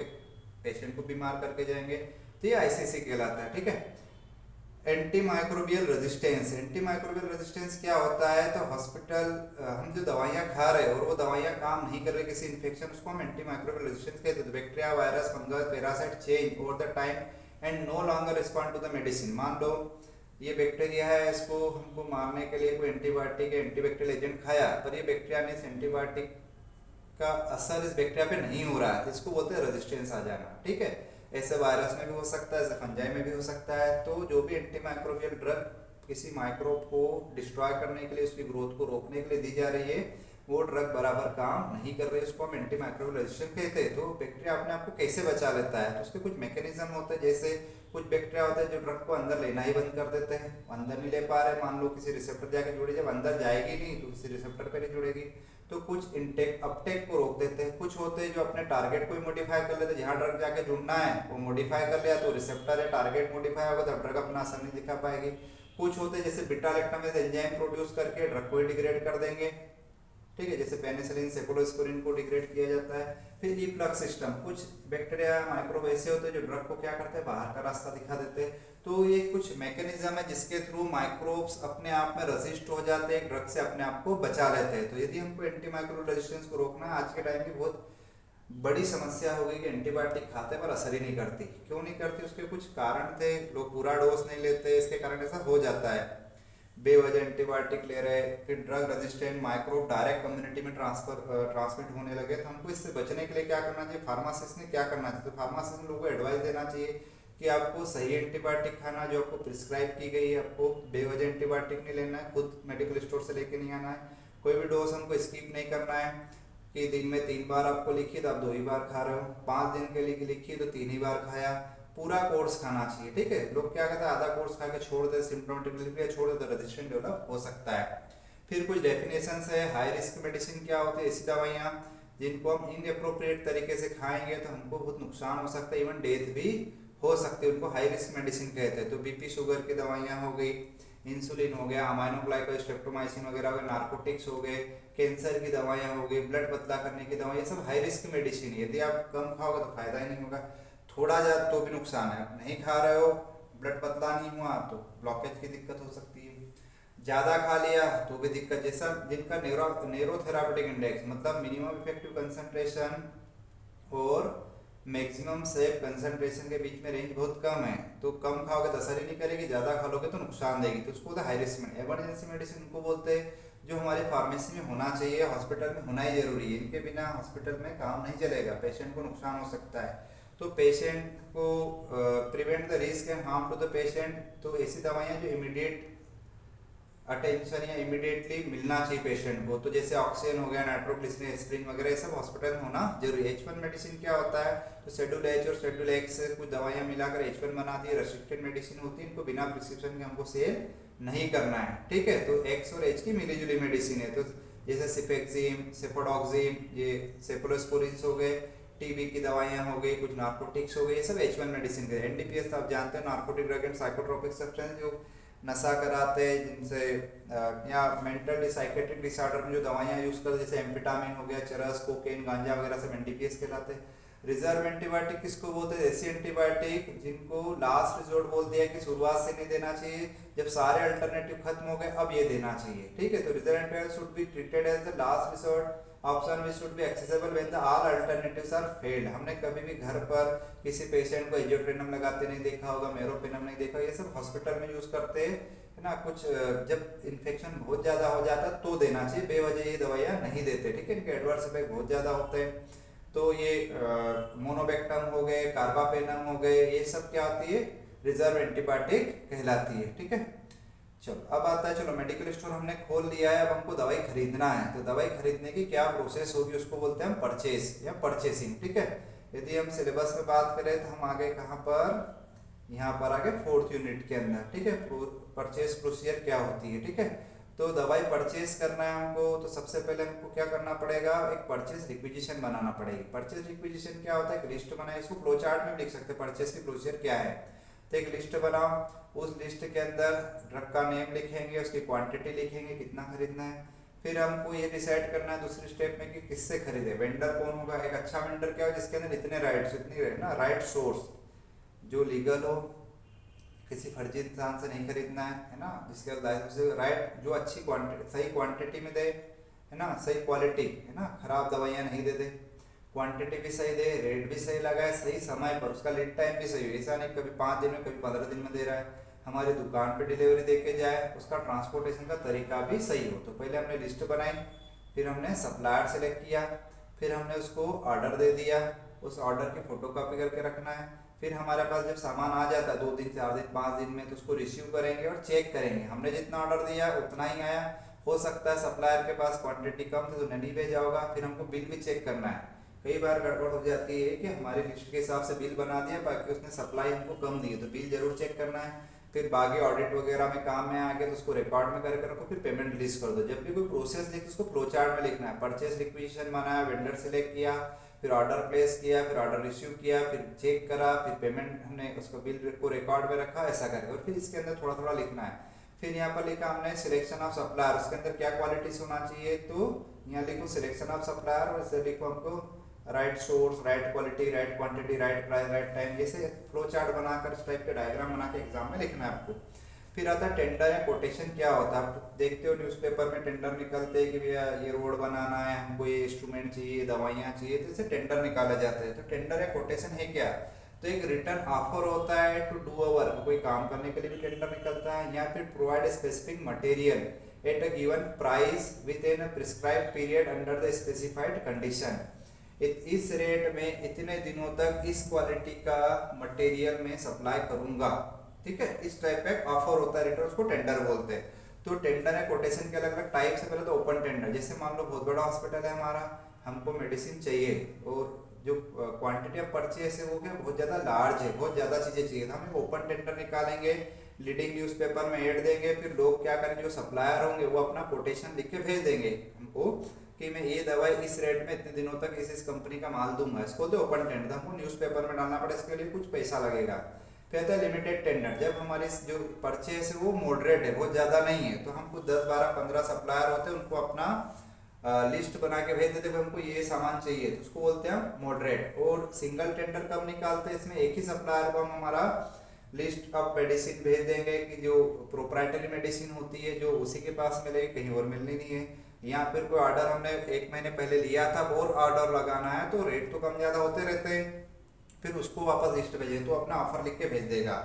पेशेंट को बीमार करके जाएंगे। तो ये आईसीसी कहलाता है, ठीक है। Anti microbial resistance, anti microbial resistance क्या होता है? तो हॉस्पिटल हम जो दवाइयाँ खा रहे हैं और वो दवाइयाँ काम नहीं कर रही किसी इन्फेक्शन, उसको हम एंटी माइक्रोबियल रेजिस्टेंस कहते हैं। Bacteria, virus, fungus, parasite change over the time and no longer respond to the medicine. मान लो ये बैक्टीरिया है, इसको हमको मारने के लिए कोई एंटीबायोटिक या एंटीबैक्टीरियल एजेंट खाया, पर ये बैक्टीरिया ने इस एंटीबायोटिक का असर इस बैक्टीरिया पे नहीं हो रहा है, तो इसको बोलते हैं रेजिस्टेंस आ जाना, ठीक है। ऐसे वायरस में भी हो सकता है, ऐसे फंजाई में भी हो सकता है। तो जो भी एंटी माइक्रोबियल ड्रग किसी माइक्रोब को डिस्ट्रॉय करने के लिए, उसकी ग्रोथ को रोकने के लिए दी जा रही है, वो ड्रग बराबर काम नहीं कर रही है, उसको हम एंटी माइक्रोबियल रेजिस्टेंस कहते हैं। तो बैक्टीरिया अपने आप को कैसे बचा लेता है? तो उसके कुछ मैकेनिज्म होते हैं, जैसे कुछ बैक्टीरिया होते हैं जो ड्रग को अंदर लेना ही बंद कर देते हैं, अंदर नहीं ले पा रहे, मान लो किसी रिसेप्टर जाके जुड़ी, जब अंदर जाएगी नहीं तो किसी रिसेप्टर पे नहीं जुड़ेगी, तो कुछ इनटेक अपटेक को रोक देते हैं। कुछ होते हैं जो अपने टारगेट को ही मॉडिफाई कर लेते हैं, जहाँ ड्रग जाके जुड़ना है वो मॉडिफाई कर लिया तो रिसेप्टर या टारगेट मॉडिफाई होगा तो ड्रग अपना असर नहीं दिखा पाएगी। कुछ होते हैं जैसे बीटा लैक्टमेज एंजाइम प्रोड्यूस करके ड्रग को ही डिग्रेड कर देंगे, ठीक है, जैसे पेनिसिलिन, सेफलोस्पोरिन को डिग्रेड किया जाता है। फिर इफ्लक्स सिस्टम, कुछ बैक्टीरिया माइक्रोब ऐसे होते हैं जो ड्रग को क्या करते हैं, बाहर का रास्ता दिखा देते हैं। तो ये कुछ मैकेनिज्म है जिसके थ्रू माइक्रोब्स अपने आप में रेजिस्ट हो जाते हैं, ड्रग से अपने आप को बचा लेते हैं। तो यदि हमको एंटी माइक्रोब रेजिस्टेंस को रोकना है, आज के टाइम की बहुत बड़ी समस्या हो गई कि एंटीबायोटिक खाते पर असर ही नहीं करती। क्यों नहीं करती, उसके कुछ कारण थे, लोग पूरा डोज नहीं लेते, इसके कारण ऐसा हो जाता है। बेवजह एंटीबायोटिक ले रहे, फिर drug resistant microbe direct community में ट्रांसमिट होने लगे। तो हमको इससे बचने के लिए क्या करना चाहिए, फार्मासिस्ट ने क्या करना चाहिए, तो फार्मासिस्ट लोगों को एडवाइस देना चाहिए कि आपको सही एंटीबायोटिक खाना, जो आपको प्रिस्क्राइब की गई है, आपको बेवजह एंटीबायोटिक नहीं लेना है, खुद मेडिकल स्टोर से लेके नहीं आना है। कोई भी डोज हमको स्किप नहीं करना है कि दिन में 3 बार आपको लिखी तो आप 2 ही बार खा रहे हो, 5 दिन के लिए लिखी तो 3 ही बार खाया, पूरा कोर्स खाना चाहिए। ठीक है, लोग क्या कहते हैं आधा कोर्स खा के छोड़ दे, सिम्टोमेटिक छोड़ दे तो रेजिस्टेंट डेवलप हो सकता है। फिर कुछ डेफिनेशन है, हाई रिस्क मेडिसिन क्या होती है, ऐसी दवाइयाँ जिनको हम इनअप्रोप्रिएट तरीके से खाएंगे तो हमको बहुत नुकसान हो सकता है, इवन डेथ भी हो सकती है, उनको हाई रिस्क मेडिसिन कहते हैं। तो बीपी शुगर की दवाइयाँ हो गई, इंसुलिन हो गया, अमाइनोग्लाइकोल स्ट्रेप्टोमाइसिन वगैरह हो गए, नार्कोटिक्स हो गए, कैंसर की दवाइयाँ हो गई, ब्लड पतला करने की दवाई, ये सब हाई रिस्क मेडिसिन है। यदि आप कम खाओगे तो फायदा ही नहीं होगा, थोड़ा ज्यादा तो भी नुकसान है। नहीं खा रहे हो, ब्लड पतला नहीं हुआ तो ब्लॉकेज की दिक्कत हो सकती है, ज्यादा खा लिया तो भी दिक्कत। जैसा जिनका नेरो थेरापेटिक इंडेक्स मतलब मिनिमम इफेक्टिव कंसंट्रेशन और मैक्सिमम सेफ कंसंट्रेशन के बीच में रेंज बहुत कम है, तो कम खाओगे तो असर ही नहीं करेगी, ज्यादा खा लोगे तो नुकसान देगी, तो उसको हाई रिस्क में। इमरजेंसी मेडिसिन उनको बोलते हैं जो हमारी फार्मेसी में होना चाहिए, हॉस्पिटल में होना ही जरूरी है, इनके बिना हॉस्पिटल में काम नहीं चलेगा, पेशेंट को नुकसान हो सकता है। तो पेशेंट को prevent the risk and harm to the patient, तो ऐसी दवाइयाँ जो इमीडिएट अटेंशन या इमीडिएटली मिलना चाहिए पेशेंट को, तो जैसे ऑक्सीजन हो गया, नाइट्रोग्लिसरीन, एस्पिरिन वगैरह, ये सब हॉस्पिटल में होना जरूरी है। H1 मेडिसिन क्या होता है, तो शेड्यूल एच और शेड्यूल एक्स से कुछ दवाइयाँ मिलाकर H1 बनाती है, रेस्ट्रिक्टेड मेडिसिन होती है, इनको बिना प्रिस्क्रिप्शन के हमको सेल नहीं करना है। ठीक है, तो एक्स और एच की मिली जुली मेडिसिन है, तो जैसे सिफेक्सिम, सेफोडॉक्सिम, ये सेफलोस्पोरिन हो गए, टीबी की दवाइयाँ हो गई, कुछ नार्कोटिक्स हो गए, ये सब H1 मेडिसिन के। एनडीपीएस तो आप जानते हैं, narcotic drug and psychotropic substance, जो नशा कराते हैं, जिनसे या मेंटल साइकेट्रिक डिसऑर्डर में जो दवाइयाँ यूज करते हैं, जैसे एम्फेटामिन हो गया, चरस, कोकेन, गांजा वगैरह सब एनडीपीएस कहलाते हैं। रिजर्व एंटीबायोटिक किसको बोलते हैं, ऐसी एंटीबायोटिक जिनको लास्ट रिजोर्ट बोल दिया कि शुरुआत से नहीं देना चाहिए, जब सारे अल्टरनेटिव खत्म हो गए अब ये देना चाहिए। ठीक है, तो reserve antibiotic should be treated as the last resort option which should be accessible when the all alternatives are failed. हमने कभी भी घर पर किसी पेशेंट को एजियोट्रेनम लगाते नहीं देखा होगा, मेरोपेनम नहीं देखा, ये सब हॉस्पिटल में यूज करते हैं, है ना। कुछ जब इन्फेक्शन बहुत ज्यादा हो जाता है तो देना चाहिए, बेवजह ये दवाइयाँ नहीं देते। ठीक है, इनके एडवर्स इफेक्ट बहुत ज्यादा होते हैं। तो ये मोनोबेक्टम हो गए, कार्बापेनम हो गए, ये सब क्या होती है, रिजर्व एंटीबायोटिक कहलाती है। ठीक है, चलो अब आता है, चलो मेडिकल स्टोर हमने खोल लिया है, अब हमको दवाई खरीदना है, तो दवाई खरीदने की क्या प्रोसेस होगी, उसको बोलते हैं हम परचेस या परचेसिंग। ठीक है, यदि हम सिलेबस में बात करें तो हम आगे कहाँ पर, यहाँ पर आगे 4th यूनिट के अंदर। ठीक है, परचेस प्रोसीजर क्या होती है। ठीक है, तो दवाई परचेस करना है हमको, तो सबसे पहले हमको क्या करना पड़ेगा, एक परचेस रिक्विजिशन बनाना पड़ेगी। परचेस रिक्विजिशन क्या होता है, एक लिस्ट बनाए, इसको फ्लो चार्ट में लिख सकते हैं, परचेस की प्रोसीजर क्या है। तो एक लिस्ट बनाओ, उस लिस्ट के अंदर ड्रग का नेम लिखेंगे, उसकी क्वांटिटी लिखेंगे, कितना खरीदना है। फिर हमको ये डिसाइड करना है दूसरे स्टेप में कि किससे खरीदे, वेंडर कौन होगा। एक अच्छा वेंडर क्या हो, जिसके अंदर इतने राइट्स, इतनी रहे ना, राइट सोर्स जो लीगल हो, किसी फर्जी इंसान से नहीं खरीदना है ना, जिसके राइट, जो अच्छी क्वांटिटी, सही क्वांटिटी में दे, है ना, सही क्वालिटी, है ना, खराब दवाइयाँ नहीं दे दे, क्वांटिटी भी सही दे, रेट भी सही लगाए, सही समय पर, उसका लीड टाइम भी सही हो, ऐसा नहीं कभी 5 दिन में कभी 15 दिन में दे रहा है, हमारी दुकान पे डिलीवरी दे के जाए, उसका ट्रांसपोर्टेशन का तरीका भी सही हो। तो पहले हमने लिस्ट बनाई, फिर हमने सप्लायर सेलेक्ट किया, फिर हमने उसको ऑर्डर दे दिया, उस ऑर्डर की फोटो कॉपी करके रखना है। फिर हमारे पास जब सामान आ जाता है 2 दिन, 4 दिन, 5 दिन में, तो उसको रिसीव करेंगे और चेक करेंगे, हमने जितना ऑर्डर दिया उतना ही आया, हो सकता है सप्लायर के पास क्वांटिटी कम थी तो नहीं भेजा होगा। फिर हमको बिल भी चेक करना है, कई बार गड़बड़ हो जाती है कि हमारी लिस्ट के हिसाब से बिल बना दिया, बाकी उसने सप्लाई हमको कम दी है, तो बिल जरूर चेक करना है। फिर बाकी ऑडिट वगैरह में काम में आ गया तो उसको रिकॉर्ड में करके रखो, फिर पेमेंट रिलीज कर दो। जब भी कोई प्रोसेस लिख उसको फ्लो चार्ट में लिखना है। परचेस रिक्विजिशन बनाया, वेंडर सेलेक्ट किया, फिर ऑर्डर प्लेस किया, फिर ऑर्डर रिसीव किया, फिर चेक करा, फिर पेमेंट हमने उसको बिल को रिकॉर्ड में रखा, ऐसा करके, और फिर इसके अंदर थोड़ा थोड़ा लिखना है। फिर यहाँ पर लिखा हमने सिलेक्शन ऑफ सप्लायर, उसके अंदर क्या क्वालिटीज होना चाहिए, तो यहाँ लिखो सिलेक्शन ऑफ सप्लायर, और इसे लिखो हमको right source, right quality, right quantity, right price, right time, जैसे फ्लो चार्ट बनाकर इस टाइप के डायग्राम बना के एग्जाम में लिखना है आपको। फिर आता है टेंडर या कोटेशन क्या होता है। आप देखते हो न्यूज़पेपर में टेंडर निकलते हैं कि भैया ये रोड बनाना है, हमको ये इंस्ट्रूमेंट चाहिए, दवाइयाँ चाहिए, तो इसे टेंडर निकाला जाता है। तो टेंडर या कोटेशन है क्या, तो एक रिटर्न ऑफर होता है टू डू अ वर्क, कोई काम करने के लिए भी टेंडर निकलता है, या फिर provide specific material at a given price with in a prescribed period under the specified condition. इस रेट में इतने दिनों तक इस क्वालिटी का मटेरियल में सप्लाई करूंगा, ठीक है, इस टाइप का ऑफर होता है, रिटर्न, उसको टेंडर बोलते हैं। तो टेंडर है कोटेशन के अलग अलग टाइप से, पहले तो ओपन टेंडर, जैसे मान लो बहुत बड़ा हॉस्पिटल है हमारा, हमको मेडिसिन चाहिए और जो क्वांटिटी ऑफ परचेस है वो क्या बहुत ज़्यादा लार्ज है, बहुत ज़्यादा चीज़ें चाहिए, तो हम ओपन टेंडर निकालेंगे, लीडिंग न्यूज़पेपर में ऐड देंगे, फिर लोग क्या करेंगे, जो सप्लायर होंगे वो अपना कोटेशन लिख के भेज देंगे हमको कि मैं ये दवाई इस रेट में इतने दिनों तक इस कंपनी का माल दूंगा, इसको तो ओपन टेंडर, हमको न्यूज़पेपर में डालना पड़े, इसके लिए कुछ पैसा लगेगा। फिर आता है लिमिटेड टेंडर, जब हमारी जो परचेस है वो मॉडरेट है, बहुत ज़्यादा नहीं है, तो हमको 10, 12, 15 सप्लायर होते हैं, उनको अपना लिस्ट बना के भेज देते हैं, हमको ये सामान चाहिए, तो उसको बोलते हैं मॉडरेट। और सिंगल टेंडर कब निकालते हैं, इसमें एक ही सप्लायर को हम हमारा लिस्ट ऑफ मेडिसिन भेज देंगे कि जो प्रोप्राइटरी मेडिसिन होती है जो उसी के पास मिलेगी, कहीं और मिलनी नहीं है, या फिर कोई ऑर्डर हमने 1 महीने पहले लिया था और ऑर्डर लगाना है, तो रेट तो कम ज़्यादा होते रहते हैं, फिर उसको वापस लिस्ट भेजें तो अपना ऑफर लिख के भेज देगा।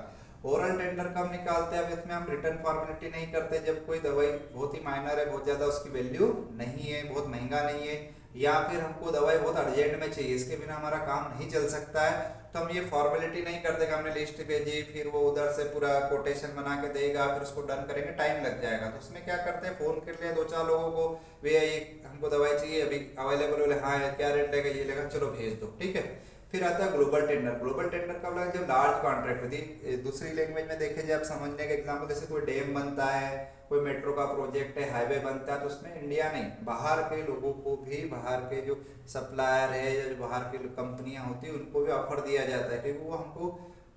ओरल टेंडर कब निकालते हैं, अब इसमें हम रिटर्न फॉर्मेलिटी नहीं करते, जब कोई दवाई बहुत ही माइनर है, बहुत ज़्यादा उसकी वैल्यू नहीं है, बहुत महंगा नहीं है, या फिर हमको दवाई बहुत अर्जेंट में चाहिए, इसके बिना हमारा काम नहीं चल सकता है, तो हम ये फॉर्मेलिटी नहीं करते कि हमने लिस्ट भेजी, फिर वो उधर से पूरा कोटेशन बना के देगा, फिर उसको डन करेंगे, टाइम लग जाएगा, तो उसमें क्या करते हैं, फ़ोन कर लिया 2-4 लोगों को, भैया ये हमको दवाई चाहिए अभी अवेलेबल, बोले हाँ क्या रेट लेगा, ये लेगा, चलो भेज दो, ठीक है। फिर आता है ग्लोबल टेंडर। ग्लोबल टेंडर कब लगा, जब लार्ज कॉन्ट्रैक्ट होती है, दूसरी लैंग्वेज में देखे जाए आप समझने के एग्जाम्पल, जैसे कोई डैम बनता है, कोई मेट्रो का प्रोजेक्ट है, हाईवे बनता है, तो उसमें इंडिया नहीं, बाहर के लोगों को भी, बाहर के जो सप्लायर है या जो बाहर की कंपनियां होती है उनको भी ऑफर दिया जाता है, क्योंकि वो हमको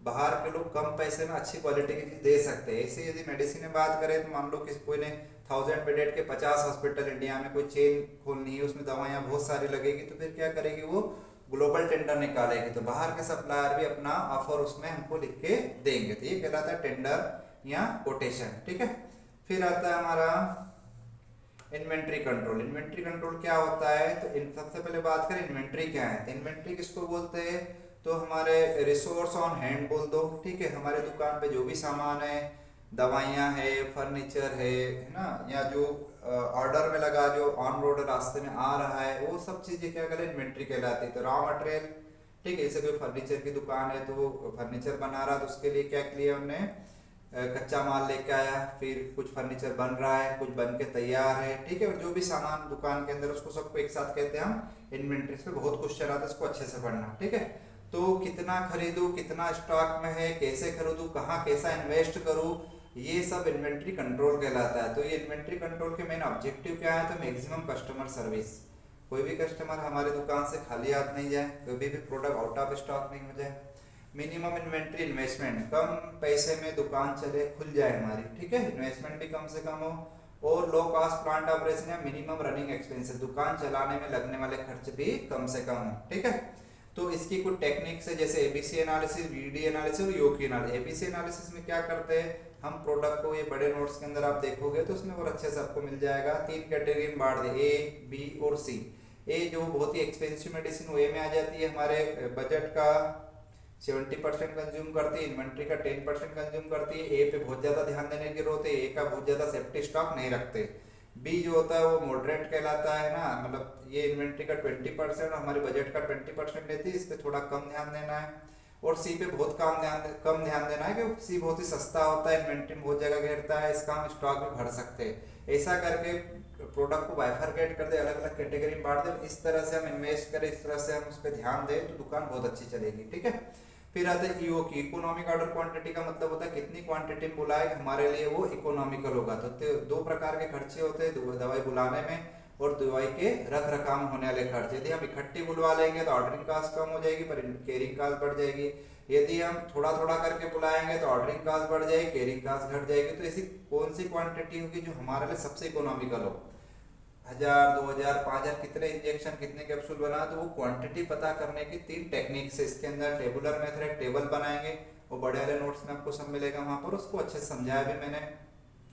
बाहर के लोग कम पैसे में अच्छी क्वालिटी की चीज़ दे सकते हैं। ऐसे यदि मेडिसिन में बात करें तो मान लो किसी कोई ने 1000 बेडेड के 50 हॉस्पिटल इंडिया में कोई चेन खोलनी है, उसमें दवाइयाँ बहुत सारी लगेगी, तो फिर क्या करेगी वो ग्लोबल टेंडर निकालेगी, तो बाहर के सप्लायर भी अपना ऑफर उसमें हमको लिख के देंगे, तो ये कहलाता है टेंडर या कोटेशन, ठीक है। फिर आता है हमारा इन्वेंट्री कंट्रोल। इन्वेंट्री कंट्रोल क्या होता है, तो सबसे पहले बात करें इन्वेंट्री क्या है, तो इन्वेंट्री किसको बोलते हैं, तो हमारे रिसोर्स ऑन हैंड बोल दो, ठीक है, हमारे दुकान पे जो भी सामान है, दवाइयाँ है, फर्नीचर है ना, या जो ऑर्डर में लगा, जो ऑन रोड रास्ते में आ रहा है, वो सब चीज़ें क्या करें, इन्वेंट्री कहलाती है। तो रॉ मटेरियल, ठीक है, जैसे कोई फर्नीचर की दुकान है तो वो फर्नीचर बना रहा, तो उसके लिए क्या किया हमने, कच्चा माल लेके आया, फिर कुछ फर्नीचर बन रहा है, कुछ बन के तैयार है, ठीक है, और जो भी सामान दुकान के अंदर, उसको सबको एक साथ कहते हैं हम इन्वेंट्री। पे बहुत क्वेश्चन आता है, इसको अच्छे से पढ़ना, ठीक है। तो कितना खरीदूं, कितना स्टॉक में है, कैसे खरीदूं, कहाँ कैसा इन्वेस्ट करूं, ये सब इन्वेंट्री कंट्रोल कहलाता है। तो ये इन्वेंट्री कंट्रोल के मेन ऑब्जेक्टिव क्या है, तो मैक्सिमम कस्टमर सर्विस, कोई भी कस्टमर हमारे दुकान से खाली हाथ नहीं जाए, कभी भी प्रोडक्ट आउट ऑफ स्टॉक नहीं हो जाए। मिनिमम इन्वेंट्री इन्वेस्टमेंट, कम पैसे में दुकान चले, खुल जाए हमारी, ठीक है, इन्वेस्टमेंट भी कम से कम हो, और लो कॉस्ट प्लांट ऑपरेशन या मिनिमम रनिंग एक्सपेंसेस, दुकान चलाने में लगने वाले खर्च भी कम से कम हो, ठीक है। तो इसकी कुछ टेक्निक्स है, जैसे एबीसी एनालिसिस, वीडी एनालिसिस और यूकी एनालिसिस। एबीसी एनालिसिस में क्या करते हैं हम, प्रोडक्ट को, ये बड़े नोट्स के अंदर आप देखोगे तो उसमें और अच्छे से आपको मिल जाएगा, 3 कैटेगरी में बांट दे, ए, बी और सी। ए जो बहुत ही एक्सपेंसिव मेडिसिन, वो ए में आ जाती है, हमारे बजट का 70% कंज्यूम करती है, इन्वेंट्री का 10% कंज्यूम करती है, ए पे बहुत ज़्यादा ध्यान देने की जरूरत है, ए का बहुत ज़्यादा सेफ्टी स्टॉक नहीं रखते। बी जो होता है वो मॉडरेट कहलाता है ना, मतलब ये इन्वेंट्री का 20% और हमारे बजट का 20% लेती है, इस पे थोड़ा कम ध्यान देना है। और सी पे बहुत कम ध्यान देना है, क्योंकि सी बहुत ही सस्ता होता है, इन्वेंट्री में बहुत जगह घेरता है, इसका हम स्टॉक भी भर सकते हैं। ऐसा करके प्रोडक्ट को बाइफरकेट कर दे, अलग अलग कैटेगरी में बांट दे, इस तरह से हम इन्वेस्ट करें, इस तरह से हम उस पर ध्यान दें, तो दुकान बहुत अच्छी चलेगी, ठीक है। फिर आता है ईओ की, इकोनॉमिक ऑर्डर क्वांटिटी का मतलब होता है कितनी क्वांटिटी में बुलाए हमारे लिए वो इकोनॉमिकल होगा। तो 2 प्रकार के खर्चे होते हैं दवाई बुलाने में, और दवाई के रख रखाव में होने वाले खर्च। यदि हम इकट्ठी बुलवा लेंगे तो ऑर्डरिंग कास्ट कम हो जाएगी पर कैरिंग कास्ट बढ़ जाएगी। यदि हम थोड़ा थोड़ा करके बुलाएंगे तो ऑर्डरिंग कास्ट बढ़ जाएगी, कैरिंग कास्ट घट जाएगी। तो ऐसी कौन सी क्वांटिटी होगी जो हमारे लिए सबसे इकोनॉमिकल हो? 1000, 2000, 5000 कितने इंजेक्शन कितने कैप्सूल बना, तो वो क्वांटिटी पता करने की 3 टेक्निक्स है। इसके अंदर टेबुलर मेथड है, टेबल बनाएंगे और बड़े वाले नोट्स में आपको सब मिलेगा वहां पर, उसको अच्छे से समझाया भी मैंने।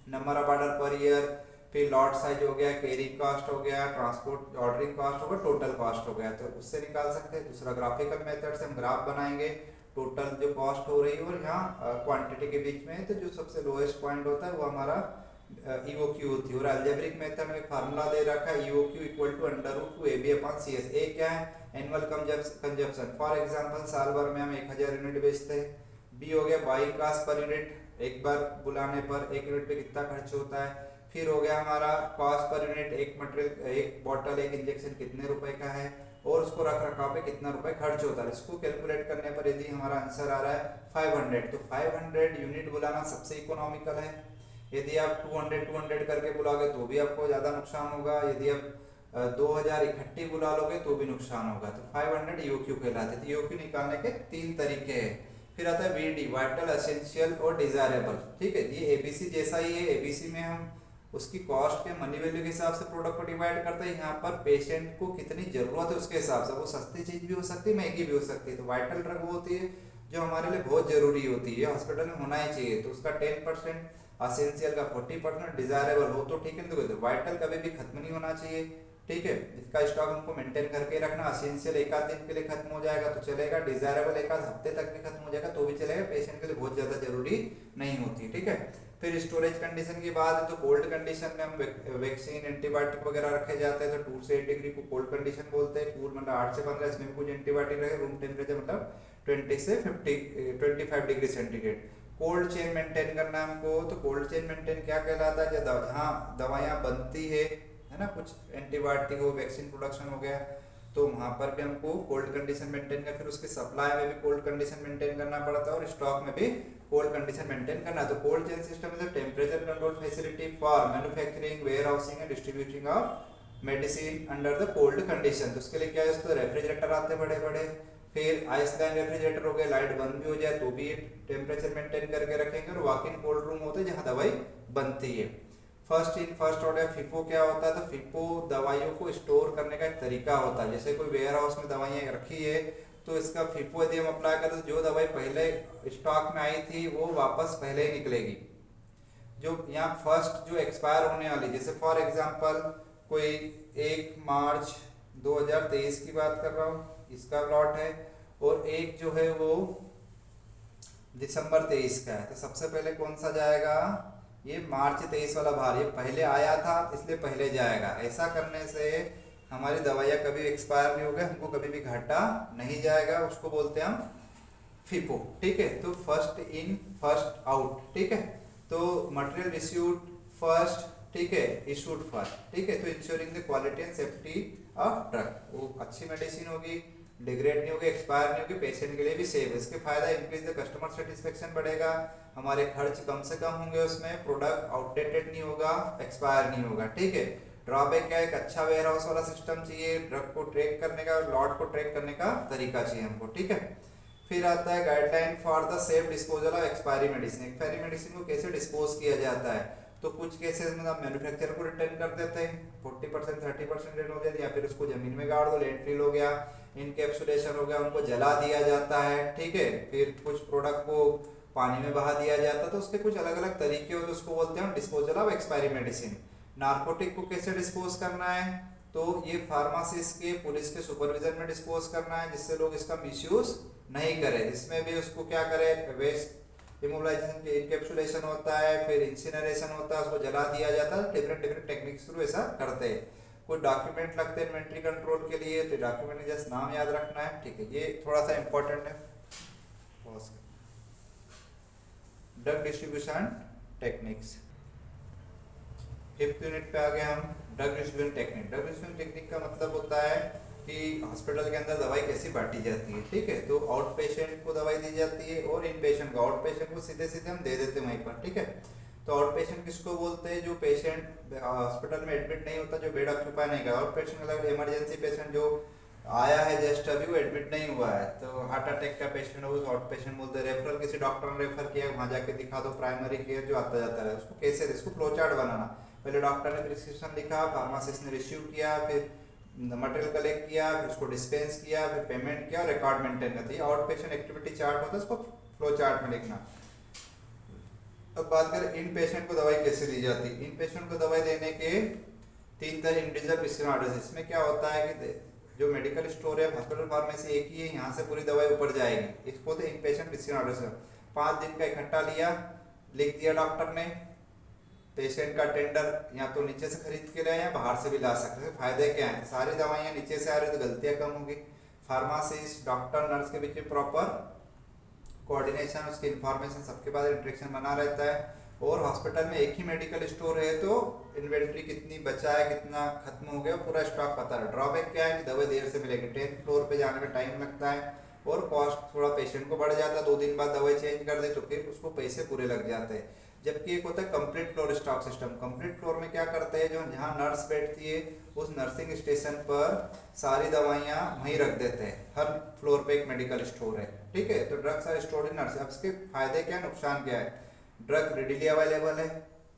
Number of order per year, फिर लॉट साइज हो गया, कैरिंग कॉस्ट हो गया, ट्रांसपोर्ट ऑर्डरिंग कॉस्ट हो गया, टोटल कॉस्ट हो गया, तो उससे निकाल सकते हैं। दूसरा ग्राफिकल मेथड से हम ग्राफ बनाएंगे, टोटल जो कॉस्ट हो रही है और यहाँ क्वांटिटी के बीच में, तो जो सबसे लोएस्ट पॉइंट होता है वो हमारा EOQ होती है। और अलजेब्रिक मेथड में फार्मूला दे रखा है EOQ इक्वल टू √2AB/CS। ए क्या है? Annual consumption. फॉर एग्जांपल साल भर में हम 1000 यूनिट बेचते हैं। बी हो गया बाइंग कास्ट पर यूनिट, एक बार बुलाने पर 1 यूनिट पे कितना खर्च होता है। फिर हो गया हमारा कॉस्ट पर यूनिट, एक मटेरियल, एक बॉटल, एक इंजेक्शन कितने रुपए का है और उसको रख रखाव पे कितना रुपए खर्च होता है। इसको कैलकुलेट करने पर यदि हमारा आंसर आ रहा है 500, तो 500 यूनिट बुलाना सबसे इकोनॉमिकल है। यदि आप 200 करके बुलाओगे तो भी आपको ज्यादा नुकसान होगा। यदि आप 2000 इकट्ठी बुला लोगे तो भी नुकसान होगा। तो 500 EOQ कहलाते हैं। तो EOQ निकालने के 3 तरीके हैं। फिर आता है VD, वाइटल, एसेंशियल और डिजायरेबल। ठीक है, ये ABC जैसा ही है। ABC में हम उसकी कॉस्ट के मनी वैल्यू के हिसाब से प्रोडक्ट को डिवाइड करते हैं। यहाँ पर पेशेंट को कितनी जरूरत है उसके हिसाब से, वो सस्ती चीज भी हो सकती है, महंगी भी हो सकती है। तो वाइटल ड्रग वो होती है जो हमारे लिए बहुत जरूरी होती है, हॉस्पिटल में होना ही चाहिए, तो उसका 10%, एसेंशियल का 40%, डिजायरेबल हो तो ठीक है। तो वाइटल कभी भी खत्म नहीं होना चाहिए। ठीक है, इसका स्टॉक हमको मेंटेन करके रखना। एसेंशियल एक आध दिन के लिए खत्म हो जाएगा तो चलेगा, डिजायरेबल एक आध हफ्ते तक भी खत्म हो जाएगा तो भी चलेगा, पेशेंट के लिए बहुत ज्यादा जरूरी नहीं होती। ठीक है, फिर स्टोरेज कंडीशन की बात है तो कोल्ड कंडीशन में हम वैक्सीन, एंटीबायोटिक वगैरह रखे जाते हैं, तो 2 से 8 डिग्री को कोल्ड कंडीशन बोलते हैं। कूल मतलब 8 से 15, इसमें भी कुछ एंटीबायोटिक रहे। रूम टेम्परेचर मतलब 20 से 25 degree centigrade. Cold chain maintain करना है हमको, तो कोल्ड चेन मेंटेन क्या कहलाता है? जहाँ दवाइयाँ बनती है ना, कुछ एंटीबायोटिक हो, वैक्सीन प्रोडक्शन हो गया, तो वहां पर भी हमको कोल्ड कंडीशन मेंटेन करना। फिर उसके सप्लाई में भी कोल्ड कंडीशन मेंटेन करना पड़ता है और स्टॉक में भी कोल्ड कंडीशन मेंटेन करना है। तो cold chain system is a temperature control facility for manufacturing, warehousing and distributing of medicine under the cold condition. तो उसके लिए क्या है, तो रेफ्रिजरेटर आते हैं बड़े बड़े। फिर आइसलैंड रेफ्रिजरेटर हो गए, लाइट बंद भी हो जाए तो भी टेम्परेचर मेंटेन करके रखेंगे। और वॉक इन कोल्ड रूम होते हैं जहाँ दवाई बनती है। First in first order. FIFO क्या होता है? तो FIFO दवाइयों को स्टोर करने का एक तरीका होता है। जैसे कोई वेयर हाउस में दवाइयाँ रखी है तो इसका FIFO यदि हम अप्लाई करें तो जो दवाई पहले स्टॉक में आई थी वो वापस पहले ही निकलेगी। जो यहाँ फर्स्ट जो एक्सपायर होने वाली, जैसे फॉर एग्जांपल कोई 1 मार्च 2023 की बात कर रहा हूँ, इसका लॉट है, और एक जो है वो दिसंबर 23 का है, तो सबसे पहले कौन सा जाएगा? ये मार्च 23 वाला बाहर, ये पहले आया था इसलिए पहले जाएगा। ऐसा करने से हमारी दवाइयाँ कभी एक्सपायर नहीं होगी, हमको कभी भी घाटा नहीं जाएगा, उसको बोलते हैं हम FIFO। ठीक है, तो फर्स्ट इन फर्स्ट आउट। ठीक है, तो मटेरियल रिसीव्ड फर्स्ट, ठीक है, इशूड फर्स्ट। ठीक है, तो ensuring the quality and safety of drug, वो अच्छी मेडिसिन होगी, डिग्रेड नहीं होगी, एक्सपायर नहीं होगी, पेशेंट के लिए भी सेफ है। इसके फायदा इंक्रीज द कस्टमर सेटिस्फेक्शन बढ़ेगा, हमारे खर्च कम से कम होंगे, उसमें प्रोडक्ट आउटडेटेड नहीं होगा, एक्सपायर नहीं होगा। ठीक है, ड्रॉबैक क्या है? एक अच्छा वेयर हाउस वाला सिस्टम चाहिए, ड्रग को ट्रैक करने का, लॉट को ट्रैक करने का तरीका चाहिए हमको। ठीक है, फिर आता है guideline for the safe disposal of expiry medicine. Expiry medicine को कैसे डिस्पोज किया जाता है? तो कुछ केसेस में आप मैन्युफैक्चरर को रिटर्न कर देते हैं, 40% 30% रिटर्न हो जाती है, या फिर उसको जमीन में गाड़ दो, लैंडफिल हो गया, इनकैप्सुलेशन हो गया, उनको जला दिया जाता है। ठीक है, फिर कुछ प्रोडक्ट को पानी में बहा दिया जाता है, तो उसके कुछ अलग अलग तरीके होते हैं, उसको बोलते हैं disposal of expiry medicine. Narcotic को कैसे डिस्पोज करना है? तो ये फार्मासिस्ट के, पुलिस के सुपरविजन में डिस्पोज करना है, जिससे लोग इसका मिसयूज नहीं करें। इसमें भी उसको क्या करें? वेस्ट इमोबिलाइजेशन, इनकैप्सुलेशन होता है, फिर इंसिनरेशन होता है, उसको जला दिया जाता है। डिफरेंट टेक्निक्स थ्रू ऐसा करते हैं। कोई डॉक्यूमेंट लगते हैं इन्वेंट्री कंट्रोल के लिए, तो डॉक्यूमेंट जस्ट नाम याद रखना है। ठीक है, ये थोड़ा सा इंपॉर्टेंट है। Drug distribution techniques, 5th unit पे आ गए हम। Drug distribution technique. Drug distribution technique का मतलब होता है कि हॉस्पिटल के अंदर दवाई कैसी बांटी जाती है। ठीक है, तो आउट पेशेंट को दवाई दी जाती है और इन पेशेंट को, आउट पेशेंट को सीधे सीधे हम दे देते हैं वहीं पर। ठीक है, तो आउट पेशेंट किसको बोलते हैं? जो पेशेंट हॉस्पिटल में एडमिट नहीं होता, जो बेड ऑक्यूपाई नहीं कर। आउट पेशेंट मतलब इमरजेंसी पेशेंट जो आया है जस्ट अभी, वो एडमिट नहीं हुआ है, तो हार्ट अटैक का पेशेंट हो उस आउट पेशेंट बोलते हैं। रेफरल किसी डॉक्टर ने रेफर किया, वहाँ जाके दिखा दो। प्राइमरी केयर जो आता जाता है उसको कैसे, इसको फ्लो चार्ट बनाना। पहले डॉक्टर ने प्रिस्क्रिप्शन लिखा, फार्मासिस्ट ने रिसीव किया, फिर मटेरियल कलेक्ट किया, फिर उसको डिस्पेंस किया, फिर पेमेंट किया, रिकॉर्ड मेंटेन करती है। आउट पेशेंट एक्टिविटी चार्ट होता है, उसको फ्लो चार्ट में लिखना। अब बात करें इन पेशेंट को दवाई कैसे दी जाती है। इन पेशेंट को दवाई देने के 3 तरह इंडिविजुअल प्रिस्क्रिप्शन ऑर्डर्स। इसमें क्या होता है कि जो मेडिकल स्टोर है, हॉस्पिटल फार्मेसी एक ही है, यहाँ से पूरी दवाई ऊपर जाएगी। इसको तो इन पेशेंट प्रिस्क्रिप्शन ऑर्डर्स 5 दिन का इकट्ठा लिया, लिख दिया डॉक्टर ने। पेशेंट का टेंडर या तो नीचे से खरीद के लाए या बाहर से भी ला सकते हैं। फायदे क्या है? सारी दवाइयाँ नीचे से आ रही तो गलतियाँ कम होगी। फार्मासिस्ट, डॉक्टर, नर्स के बीच में प्रॉपर कोऑर्डिनेशन, उसकी इंफॉर्मेशन सबके पास इंटरेक्शन बना रहता है। और हॉस्पिटल में एक ही मेडिकल स्टोर है तो इन्वेंट्री कितनी बचा है, कितना खत्म हो गया, पूरा स्टॉक पता है। ड्रॉबैक क्या है कि दवाई देर से मिलेगी, 10th फ्लोर पे जाने में टाइम लगता है और कॉस्ट थोड़ा पेशेंट को बढ़ जाता है। 2 दिन बाद दवाई चेंज कर दे तो फिर उसको पैसे पूरे लग जाते हैं। जबकि एक होता है complete floor stock system. Complete floor में क्या करते हैं, जो जहाँ नर्स बैठती है उस नर्सिंग स्टेशन पर सारी दवाइयाँ वहीं रख देते हैं। हर फ्लोर पे एक मेडिकल स्टोर है, ठीक है। तो drugs are stored in nurse. अब इसके फायदे क्या, नुकसान क्या है? ड्रग रेडिली अवेलेबल है,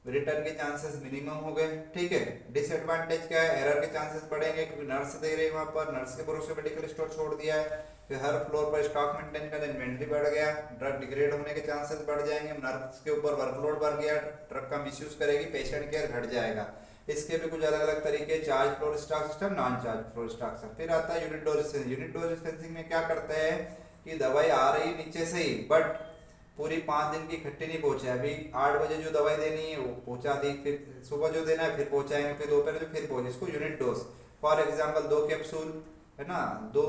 रिटर्न के चांसेस मिनिमम हो गए, ठीक है। डिसएडवांटेज क्या है? एरर के चांसेस बढ़ेंगे क्योंकि नर्स दे रही है वहाँ पर, नर्स के भरोसे मेडिकल स्टोर छोड़ दिया है। फिर हर फ्लोर पर स्टॉक मेंटेन करना, इन्वेंट्री बढ़ गया, ड्रग डिग्रेड होने के चांसेस बढ़ जाएंगे, नर्स के ऊपर वर्कलोड बढ़ गया, ड्रग का मिसयूज करेगी, पेशेंट केयर घट जाएगा। इसके भी कुछ अलग अलग तरीके, charge floor stock system, non charge floor stock system. फिर आता है unit dose dispensing. Unit dose dispensing में क्या करते हैं कि दवाई आ रही नीचे से ही, बट पूरी 5 दिन की इकट्ठी नहीं पहुंचे। अभी 8 बजे जो दवाई देनी है वो पहुंचा दी, फिर सुबह जो देना है फिर पहुंचाएंगे, फिर दोपहर जो फिर पहुंचे, इसको unit dose. For example 2 capsule है ना, 2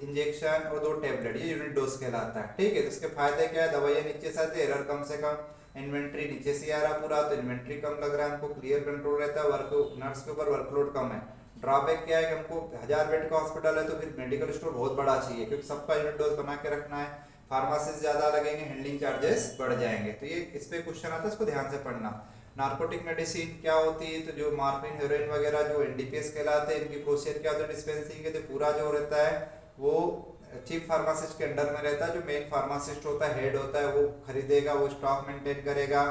इंजेक्शन और 2 टैबलेट, ये यूनिट डोज कहलाता है, ठीक है। तो इसके फायदे क्या है? दवाइयाँ नीचे से आती है, एरर कम से कम, इन्वेंट्री नीचे से आ रहा पूरा तो इन्वेंट्री कम लग रहा है हमको, क्लियर कंट्रोल रहता है, वर्क नर्स के ऊपर वर्कलोड कम है। ड्रॉबैक क्या है कि हमको 1000 बेड का हॉस्पिटल है तो फिर मेडिकल स्टोर बहुत बड़ा चाहिए क्योंकि सबका यूनिट डोज बना के रखना है। फार्मासी ज्यादा लगेंगे, हैंडलिंग चार्जेस बढ़ जाएंगे। तो ये इस पे क्वेश्चन आता है, इसको ध्यान से पढ़ना। नार्कोटिक मेडिसिन क्या होती है? तो जो मार्फिन, हेरोइन वगैरह जो एनडीपीएस कहलाते हैं, इनकी प्रोसीजर क्या होता है डिस्पेंसिंग के? तो पूरा जो रहता है वो चीफ फार्मासिस्ट के अंडर में रहता है। जो मेन फार्मासिस्ट होता है, हेड होता है, वो खरीदेगा, वो स्टॉक मेंटेन करेगा।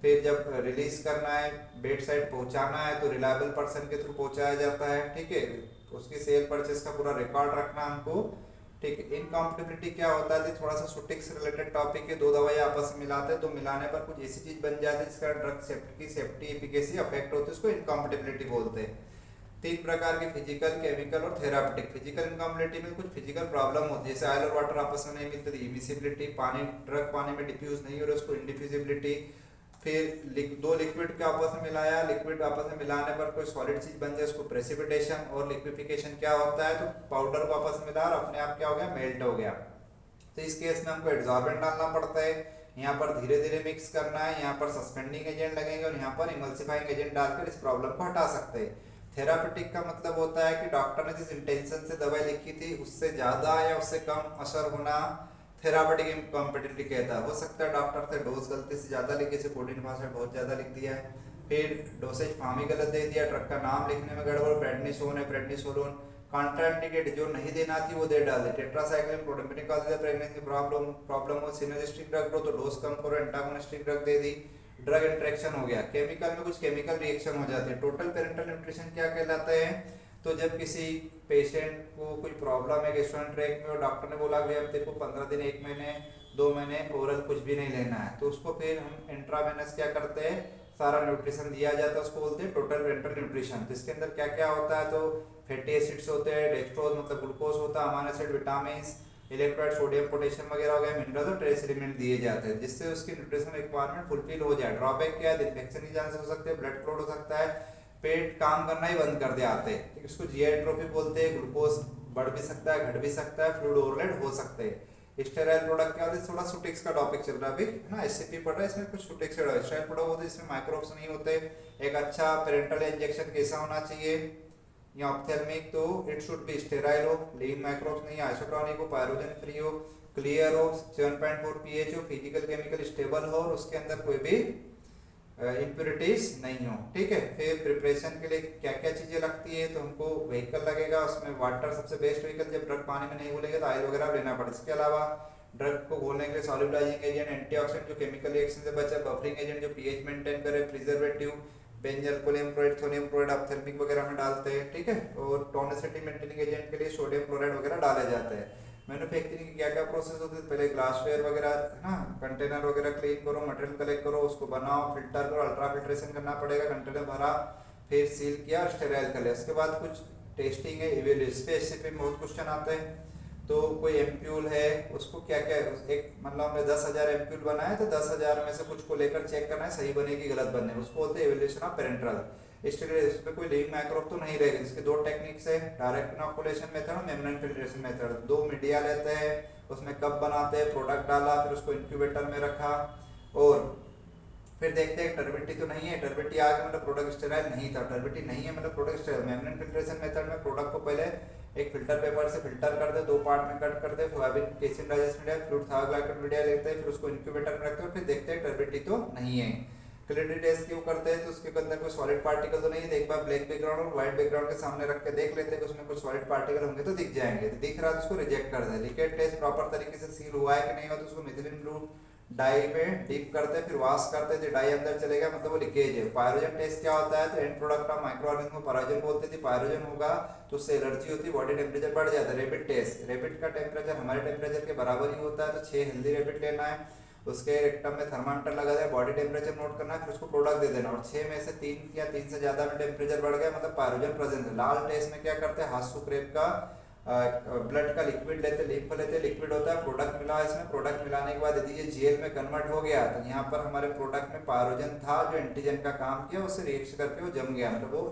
फिर जब रिलीज करना है, बेड साइड पहुंचाना है तो रिलायबल पर्सन के थ्रू पहुंचाया जाता है, ठीक है। उसकी सेल परचेस का पूरा रिकॉर्ड रखना हमको, ठीक है। इनकॉम्पेटिबिलिटी क्या होता है? थोड़ा सा सुटिक्स रिलेटेड टॉपिक है। 2 दवाई आपस में मिलाते हैं तो मिलाने पर कुछ ऐसी चीज बन जाती है जिसका ड्रग की सेफ्टी एफिकेसी अफेक्ट होती है, उसको इनकॉम्पेटिबिलिटी बोलते हैं। 3 प्रकार की, फिजिकल, केमिकल और थेरापेटिक। फिजिकल इनकॉम्पेटिबिलिटी में कुछ फिजिकल प्रॉब्लम होती है, जैसे ऑयल और वाटर आपस में नहीं मिलते, इमिसिबिलिटी, पानी ड्रग पानी में डिफ्यूज नहीं हो रहा, उसको इंडिफ्यूजिबिलिटी। फिर 2 लिक्विड के आपस में मिलाया, लिक्विड आपस में मिलाने पर कोई सॉलिड चीज बन जाए, उसको प्रेसिपिटेशन। और लिक्विफिकेशन क्या होता है? तो पाउडर को आपस में मिला और अपने आप क्या हो गया, मेल्ट हो गया। तो इस केस में हमको एड्सॉर्बेंट डालना पड़ता है, यहाँ पर धीरे धीरे मिक्स करना है, यहाँ पर सस्पेंडिंग एजेंट लगेंगे और यहाँ पर इमल्सिफाइंग एजेंट डालकर इस प्रॉब्लम को हटा सकते हैं। थेरापेटिक का मतलब होता है कि डॉक्टर ने जिस इंटेंशन से दवाई लिखी थी उससे ज्यादा या उससे कम असर होना थेरापेटिक इनकॉम्पेटिबिलिटी कहता है। हो सकता है डॉक्टर से डोज गलती से ज्यादा लिखे, से कोडिन फास्फेट बहुत ज्यादा लिख दिया है, फिर डोसेज फॉर्म ही गलत दे दिया, ड्रग का नाम लिखने में गड़बड़, प्रेडनिसोन है प्रेडनिसोलोन, कॉन्ट्राइंडिकेट जो नहीं देना थी वो दे डाल दे, टेट्रासाइक्लिन प्रोडेम्पनिक कॉज द प्रेगनेंसी प्रॉब्लम हो, सिनर्जिस्टिक ड्रग हो तो डोज कम करो, एंटागोनिस्टिक ड्रग दे दी, ड्रग इंटरेक्शन हो गया। केमिकल में कुछ केमिकल रिएक्शन हो जाते हैं। टोटल पेरेंटल न्यूट्रिशन क्या कहलाता है? तो जब किसी पेशेंट को कोई प्रॉब्लम है गैस्ट्रोइंटेस्टाइनल ट्रैक्ट में और डॉक्टर ने बोला कि अब तेरे को 15 दिन, 1 महीने, 2 महीने ओरल कुछ भी नहीं लेना है, तो उसको फिर हम इंट्रावेनस क्या करते हैं, सारा न्यूट्रिशन दिया जाता है, उसको बोलते हैं टोटल पेरेंटल न्यूट्रिशन। तो इसके अंदर क्या क्या होता है? तो फैटी एसिड्स होते हैं, डेक्सट्रोज मतलब ग्लूकोज होता है, amino acid, vitamin, electrolyte, sodium, potassium वगैरह हो गया, मिनरल और ट्रेस एलिमेंट दिए जाते हैं जिससे उसकी न्यूट्रिशन रिक्वायरमेंट फुलफिल हो जाए। ड्रॉबैक क्या है? इन्फेक्शन की चांसेस हो सकते हैं, ब्लड क्लॉट हो सकता है, पेट काम करना ही बंद कर दे आते हैं, इसको जीआई ट्रोफी बोलते हैं, ग्लूकोज बढ़ भी सकता है, घट भी सकता है, फ्लूइड ओवरलोड हो सकते हैं। स्टेराइल प्रोडक्ट क्या होता है? थोड़ा सुटिक्स का टॉपिक चल रहा है अभी है ना, एससीपी पढ़ रहा है, इसमें कुछ सुटिक्स स्टेराइल प्रोडक्ट होते हैं, इसमें माइक्रोब्स नहीं होते। एक अच्छा पेरेंटल इंजेक्शन कैसा होना चाहिए या ऑप्थेल्मिक? तो इट शुड बी स्टेराइल हो, लीन माइक्रोब्स नहीं, आइसोटोनिक हो, पायरोजन फ्री हो, क्लियर हो, 7.4 pH हो, फिजिकल केमिकल स्टेबल हो और उसके अंदर कोई भी इम्प्योरिटीज नहीं हो। ठीक है, फिर प्रिपरेशन के लिए क्या क्या चीजें लगती है, तो हमको व्हीकल लगेगा, उसमें वाटर सबसे बेस्ट व्हीकल, जब ड्रग पानी में नहीं घुलेगा तो ऑयल वगैरह लेना पड़ेगा। इसके अलावा ड्रग को घोलने के लिए सॉलिडाइजिंग एजेंट, एंटीऑक्सीडेंट जो केमिकल रिएक्शन से बचा, बफरिंग एजेंट जो पीएच मेंटेन करे, preservative, benzalkonium chloride, sodium chloride ophthalmic वगैरह में डालते हैं। ठीक है, और टोनिसिटी मेंटेनिंग एजेंट के लिए सोडियम क्लोराइड वगैरह डाले जाते हैं। मैन्युफैक्चरिंग की क्या क्या प्रोसेस होती है, पहले ग्लासवेयर वगैरह है ना, कंटेनर वगैरह क्लीन करो, मटेरियल कलेक्ट करो, उसको बनाओ, फिल्टर करो, अल्ट्रा फिल्ट्रेशन करना पड़ेगा, कंटेनर भरा, फिर सील किया, स्टेराइल कर लिया। उसके बाद कुछ टेस्टिंग है, इवेल्यूएशन, स्पेसिफिक बहुत क्वेश्चन आते हैं। तो कोई एम्प्यूल है, उसको क्या क्या एक मतलब हमने 10,000 एम्प्यूल बनाए तो 10,000 में से कुछ को लेकर चेक करना है सही बने कि गलत बने, उसको बोलते हैं इवेल्यूएशन ऑफ पेरेंट्रल। इसमें कोई लिविंग माइक्रोब तो नहीं रहेगी। इसके दो टेक्निक्स है, डायरेक्ट इनोकुलेशन मेथड और मेम्ब्रेन फिल्ट्रेशन मेथड। दो मीडिया लेते हैं, उसमें कप बनाते हैं, प्रोडक्ट डाला, फिर उसको इंक्यूबेटर में रखा, और फिर देखते हैं टर्बिटी तो नहीं है, टर्बिटी आ गया मतलब प्रोडक्ट स्टेराइल नहीं था, टर्बिटी नहीं है मतलब product sterile. Membrane filtration method में प्रोडक्ट को पहले एक फिल्टर पेपर से फिल्टर कर दे, दो पार्ट में कट कर दे, soybean casein digest media, fruit thioglycollate media लेते हैं, फिर उसको इंक्यूबेटर में रखते हैं, फिर देखते हैं टर्बिटी तो नहीं है। क्लैरिटी टेस्ट क्यों करते हैं, तो उसके अंदर कोई सॉलिड पार्टिकल तो नहीं है, तो एक बार ब्लैक बैकग्राउंड और व्हाइट बैकग्राउंड के सामने रख के देख लेते हैं कि उसमें कुछ सॉलिड पार्टिकल होंगे तो दिख जाएंगे, तो दिख रहा है तो उसको रिजेक्ट कर दे। लीकेज टेस्ट प्रॉपर तरीके से सील हुआ है कि नहीं हुआ, तो उसको मिथिलीन ब्लू डाई में डीप करते हैं, फिर वॉश करते हैं, जो डाई अंदर चलेगा मतलब वो लीकेज है। पायरोजन टेस्ट क्या होता है, तो and product of micro organism को पायरोजन बोलते थे, पायरोजन होगा तो उससे एलर्जी होती है, बॉडी टेम्परेचर बढ़ जाता है। रैबिट टेस्ट, रैबिट का टेम्परेचर हमारे टेम्परेचर के बराबर ही होता है, तो 6 हेल्दी रैबिट लेना है, उसके रेक्टम में थर्मामीटर लगा देना, बॉडी टेम्परेचर नोट करना है, फिर उसको प्रोडक्ट दे देना, और 6 में से 3 या 3 से ज्यादा में टेम्परेचर बढ़ गया मतलब पायरोजन प्रेजेंट है। लाल टेस्ट में क्या करते हैं, हासूक्रेप का ब्लड का लिक्विड लेते, लिम्फ लेते, लिक्विड होता है, प्रोडक्ट मिला है इसमें, प्रोडक्ट मिलाने के बाद यदि ये जेल में कन्वर्ट हो गया तो यहाँ पर हमारे प्रोडक्ट में पायरोजन था जो एंटीजन का काम किया, उससे रिएक्ट करके वो जम गया, मतलब वो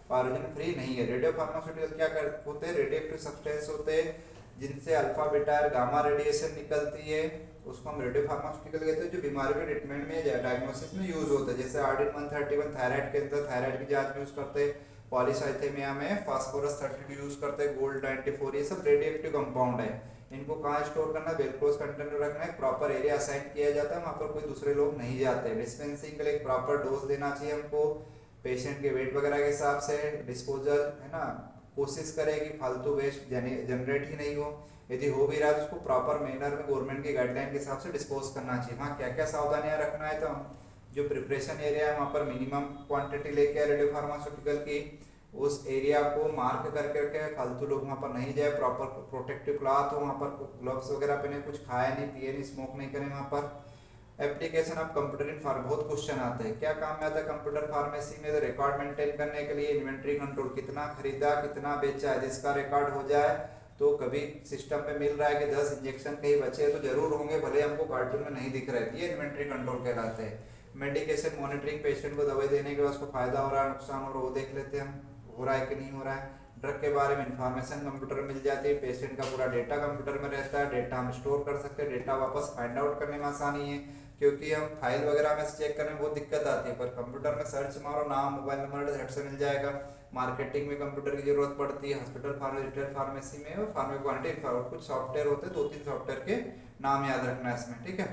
पायरोजन फ्री नहीं है। रेडियो फार्मास्यूटिकल क्या होते हैं, रेडियोएक्टिव सब्सटेंस होते हैं जिनसे अल्फा बीटा गामा रेडिएशन निकलती है, उसको हम रेडियो फार्मास्यूटिकल कहते हैं, जो बीमारियों के ट्रीटमेंट में या डायग्नोसिस में यूज होता है। जैसे आर्डिन 131 थायराइड के अंदर थायराइड की जांच में यूज करते हैं, पॉलीसाइथेमिया में फास्फोरस 32 यूज करते हैं, गोल्ड 94, ये सब रेडियोएक्टिव कंपाउंड है। इनको कहाँ स्टोर करना है, वेलक्रोज कंटेनर रखना है, प्रॉपर एरिया असाइन किया जाता है, वहाँ पर कोई दूसरे लोग नहीं जाते। डिस्पेंसिंग के लिए प्रॉपर डोज देना चाहिए हमको, पेशेंट के वेट वगैरह के हिसाब से। डिस्पोजल है ना, कोशिश करें कि फालतू वेस्ट जनरेट ही नहीं हो, यदि हो भी रहा है तो उसको प्रॉपर मैनर में गवर्नमेंट की गाइडलाइन के हिसाब से डिस्पोज करना चाहिए। वहाँ क्या क्या सावधानियां रखना है, तो जो प्रिपरेशन एरिया है वहाँ पर मिनिमम क्वांटिटी लेके रेडियो फार्मास्यूटिकल की, उस एरिया को मार्क करके रखे, फालतू लोग वहाँ पर नहीं जाए, प्रॉपर प्रोटेक्टिव क्लॉथ हो, वहाँ पर ग्लव्स वगैरह पहने, कुछ खाए नहीं पिए नहीं, स्मोक नहीं करें वहाँ पर। Application of computer in pharm, बहुत क्वेश्चन आते हैं, क्या काम में आता है कंप्यूटर फार्मेसी में, तो रिकॉर्ड मेंटेन करने के लिए, इन्वेंट्री कंट्रोल, कितना खरीदा कितना बेचा है, जिसका रिकॉर्ड हो जाए तो कभी सिस्टम में मिल रहा है कि 10 इंजेक्शन कहीं बचे तो जरूर होंगे, भले हमको कार्टून में नहीं दिख रहे, ये इन्वेंट्री कंट्रोल कहलाते हैं। मेडिकेशन मॉनिटरिंग, पेशेंट को दवाई देने के बाद उसको फायदा हो रहा है नुकसान हो रहा है वो देख लेते हैं हम, हो रहा है कि नहीं हो रहा है। ड्रग के बारे में इंफॉर्मेशन कंप्यूटर में मिल जाती है, पेशेंट का पूरा डेटा कंप्यूटर में रहता है, डेटा हम स्टोर कर सकते हैं, डेटा वापस फाइंड आउट करने में आसानी है, क्योंकि हम फाइल वगैरह में चेक करने में बहुत दिक्कत आती है, पर कंप्यूटर में सर्च मारो, नाम मोबाइल नंबर झट से मिल जाएगा। मार्केटिंग में कंप्यूटर की जरूरत पड़ती है, हॉस्पिटल रिटेल फार्मेसी में और फार्मेकोक्वालिटी कुछ सॉफ्टवेयर होते हैं, 2-3 सॉफ्टवेयर के नाम याद रखना है इसमें, ठीक है।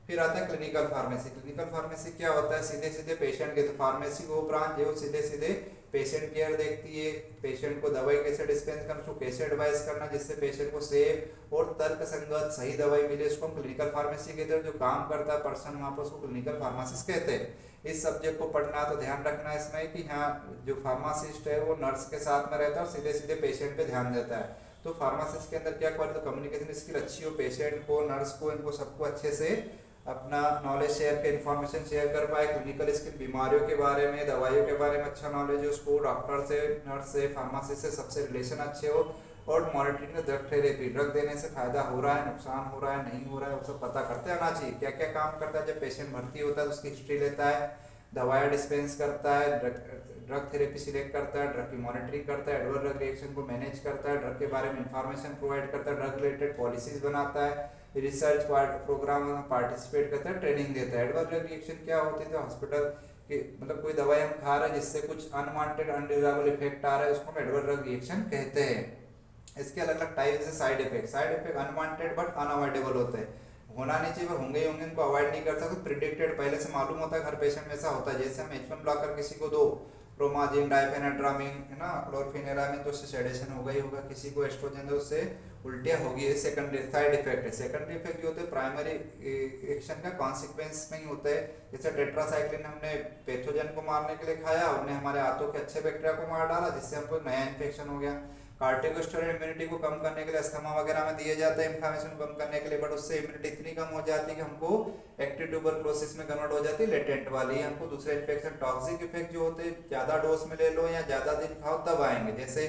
फिर आता है क्लिनिकल फार्मेसी। क्लिनिकल फार्मेसी क्या होता है, सीधे सीधे पेशेंट के, तो फार्मेसी वो ब्रांच है वो सीधे सीधे पेशेंट केयर देखती है, पेशेंट को दवाई कैसे डिस्पेंस करना, उसको कैसे एडवाइस करना जिससे पेशेंट को सेफ और तर्क संगत सही दवाई मिले, उसको हम क्लिनिकल फार्मेसी कहते हैं। जो काम करता है पर्सन वहाँ पर उसको क्लिनिकल फार्मासिस्ट कहते हैं। इस सब्जेक्ट को पढ़ना तो ध्यान रखना है इसमें कि हाँ जो फार्मासिस्ट है वो नर्स के साथ में रहता है और सीधे सीधे पेशेंट पे ध्यान देता है। तो फार्मासिस्ट के अंदर क्या क्वालिटी, तो कम्युनिकेशन स्किल अच्छी हो, पेशेंट को नर्स को इनको सबको अच्छे से अपना नॉलेज शेयर के इन्फॉर्मेशन शेयर कर पाए। क्लिनिकल स्किल, बीमारियों के बारे में, दवाइयों के बारे में अच्छा नॉलेज हो उसको, डॉक्टर से, नर्स से, फार्मासिस्ट से सबसे रिलेशन अच्छे हो, और मॉनिटरिंग ड्रग थेरेपी, ड्रग देने से फायदा हो रहा है, नुकसान हो रहा है, नहीं हो रहा है, वो सब पता करते आना चाहिए। क्या क्या काम करता है, जब पेशेंट भर्ती होता है तो उसकी हिस्ट्री लेता है, दवाइयाँ डिस्पेंस करता है, ड्रग थेरेपी सिलेक्ट करता है, ड्रग की मॉनिटरिंग करता है, एडवर्स ड्रग रिएक्शन को मैनेज करता है, ड्रग के बारे में इंफॉर्मेशन प्रोवाइड करता है, ड्रग रिलेटेड पॉलिसीज बनाता है, रिसर्च प्रोग्राम में पार्टिसिपेट करता है, ट्रेनिंग देता है। एडवर्स ड्रग रिएक्शन क्या होती है, तो हॉस्पिटल कि मतलब कोई दवाई हम खा रहे हैं जिससे कुछ अनवांटेड अनडिजायरेबल इफेक्ट आ रहा है उसको हम एडवर्स ड्रग रिएक्शन कहते हैं। इसके अलग अलग टाइप जैसे side effect unwanted but unavoidable होते हैं, होना नहीं चाहिए पर होंगे ही होंगे, इनको अवॉइड नहीं कर सकते, प्रिडिक्टेड पहले से मालूम होता है हर पेशेंट में ऐसा होता है। जैसे हम H1 ब्लॉकर किसी को दो, प्रोमाजिन, डाइफेनेड्रामिन है ना, क्लोरफेनिरामिन, तो उससे सेडेशन होगा ही होगा, किसी को एस्ट्रोजन दो उससे उल्टियाँ होगी, ये सेकेंडरी साइड इफेक्ट है। सेकेंडरी इफेक्ट जो होते हैं प्राइमरी एक्शन का कॉन्सिक्वेंस में ही होते हैं। जैसे टेट्रासाइक्लिन हमने पैथोजन को मारने के लिए खाया, उन्हें हमारे हाथों के अच्छे बैक्टीरिया को मार डाला, जिससे हमको नया इन्फेक्शन हो गया। कार्टिकोस्टेरॉइड इम्यूनिटी को कम करने के लिए अस्थमा वगैरह में दिए जाते हैं इन्फ्लेमेशन कम करने के लिए, बट उससे इम्यूनिटी इतनी कम हो जाती है कि हमको एक्टिव ट्यूबरक्लोसिस में कन्वर्ट हो जाती है, लेटेंट वाली। हमको दूसरे इन्फेक्शन टॉक्सिक इफेक्ट जो होते हैं ज्यादा डोज में ले लो या ज्यादा दिन खाओ तब आएंगे। जैसे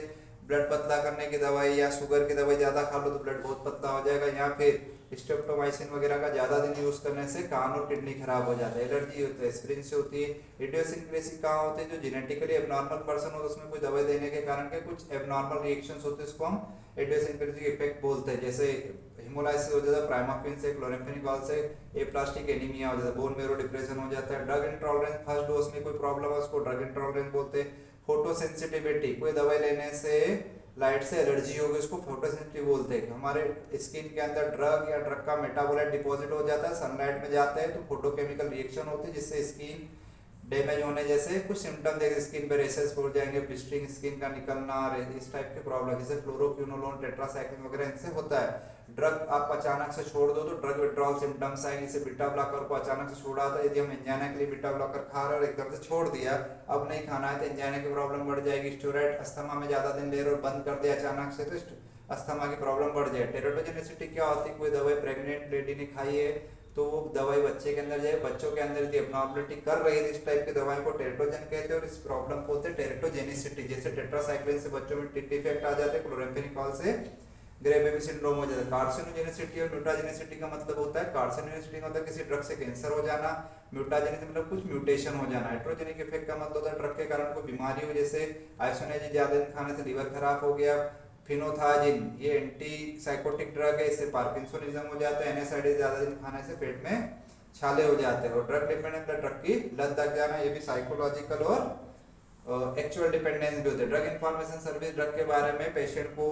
ब्लड पतला करने की दवाई या शुगर की दवाई ज्यादा खा लो तो ब्लड बहुत पतला हो जाएगा, या फिर स्ट्रेप्टोमाइसिन वगैरह का ज्यादा दिन यूज करने से कान और किडनी खराब हो जाता है। एलर्जी होती है स्प्रिंग से होती है। इडियोसिंक्रेसी कहाँ होती है, जो जेनेटिकली एबनॉर्मल पर्सन हो तो उसमें कोई दवाई देने के कारण के कुछ एबनॉर्मल रिएक्शंस होते हैं, उसको हम इडियोसिंक्रेसी इफेक्ट बोलते हैं। जैसे हिमोलाइसिस हो जाता है प्राइमाक्विन से, क्लोराम्फेनिकॉल से, एप्लास्टिक एनीमिया हो जाता है, बोन मेरो डिप्रेशन हो जाता है। ड्रग इंटॉलरेंस फर्स्ट डोज में कोई प्रॉब्लम है उसको ड्रग इंटॉलरेंस बोलते हैं। फोटोसेंसिटिविटी, कोई दवाई लेने से लाइट से एलर्जी होगी उसको फोटोसेंसिटिव बोलते हैं। हमारे स्किन के अंदर ड्रग या ड्रग का मेटाबोलाइट डिपॉजिट हो जाता है, सनलाइट में जाते हैं तो फोटोकेमिकल रिएक्शन होती है, जिससे स्किन डैमेज होने जैसे कुछ सिम्टम देखे, स्किन पे रेशेस हो जाएंगे, ब्लिस्टरिंग, स्किन का निकलना, इस टाइप के प्रॉब्लम जैसे फ्लोरोक्विनोलोन, टेट्रासाइक्लिन वगैरह इनसे होता है। ड्रग आप अचानक से छोड़ दो तो ड्रग विड्रॉल सिम्टम्स आएंगे, जैसे बीटा ब्लॉकर को अचानक से छोड़ा था, यदि हम एंजाइना के लिए बीटा ब्लॉकर खा रहे हैं और एकदम से छोड़ दिया अब नहीं खाना है तो एंजाइना की प्रॉब्लम बढ़ जाएगी। स्टेरॉइड अस्थमा में ज्यादा दिन ले रहे और बंद कर दिया अचानक से तो अस्थमा की प्रॉब्लम बढ़ जाए। टेरेटोजेनिसिटी क्या होती है, कोई दवाई प्रेग्नेंट लेडी ने खाई है तो वो दवाई बच्चे के अंदर जाए, बच्चों के अंदर यदि एब्नॉर्मलिटी कर रही है इस टाइप की दवाई को टेरेटोजन कहते हैं, और इस प्रॉब्लम को होते हैं टेरेटोजेनिसिटी। जैसे टेट्रासाइक्लिन से बच्चों में टिट इफेक्ट आ जाते हैं, क्लोराम्फेनिकॉल से ग्रे बेबी सिंड्रोम हो जाता है। कार्सिनोजेनिसिटी और म्यूटाजेनिसिटी का मतलब होता है, कार्सिनोजेनिसिटी का मतलब किसी ड्रग से कैंसर हो जाना, म्यूटाजेनिसिटी मतलब कुछ म्यूटेशन हो जाना। हेट्रोजेनिक इफेक्ट का मतलब होता है ड्रग के कारण कोई बीमारी हो, जैसे आइसोनेजिन ज्यादा खाने से लीवर खराब हो गया। फिनोथाजिन ये एंटी साइकोटिक ड्रग है, इससे पार्किंसोनिज्म हो जाता है। एनएसआईडी ज्यादा दिन खाने से पेट में छाले हो जाते हैं। और ड्रग डिपेंडेंट ड्रग की लत लग जाना, ये भी साइकोलॉजिकल और एक्चुअल डिपेंडेंस भी होते हैं। ड्रग इन्फॉर्मेशन सर्विस, ड्रग के बारे में पेशेंट को,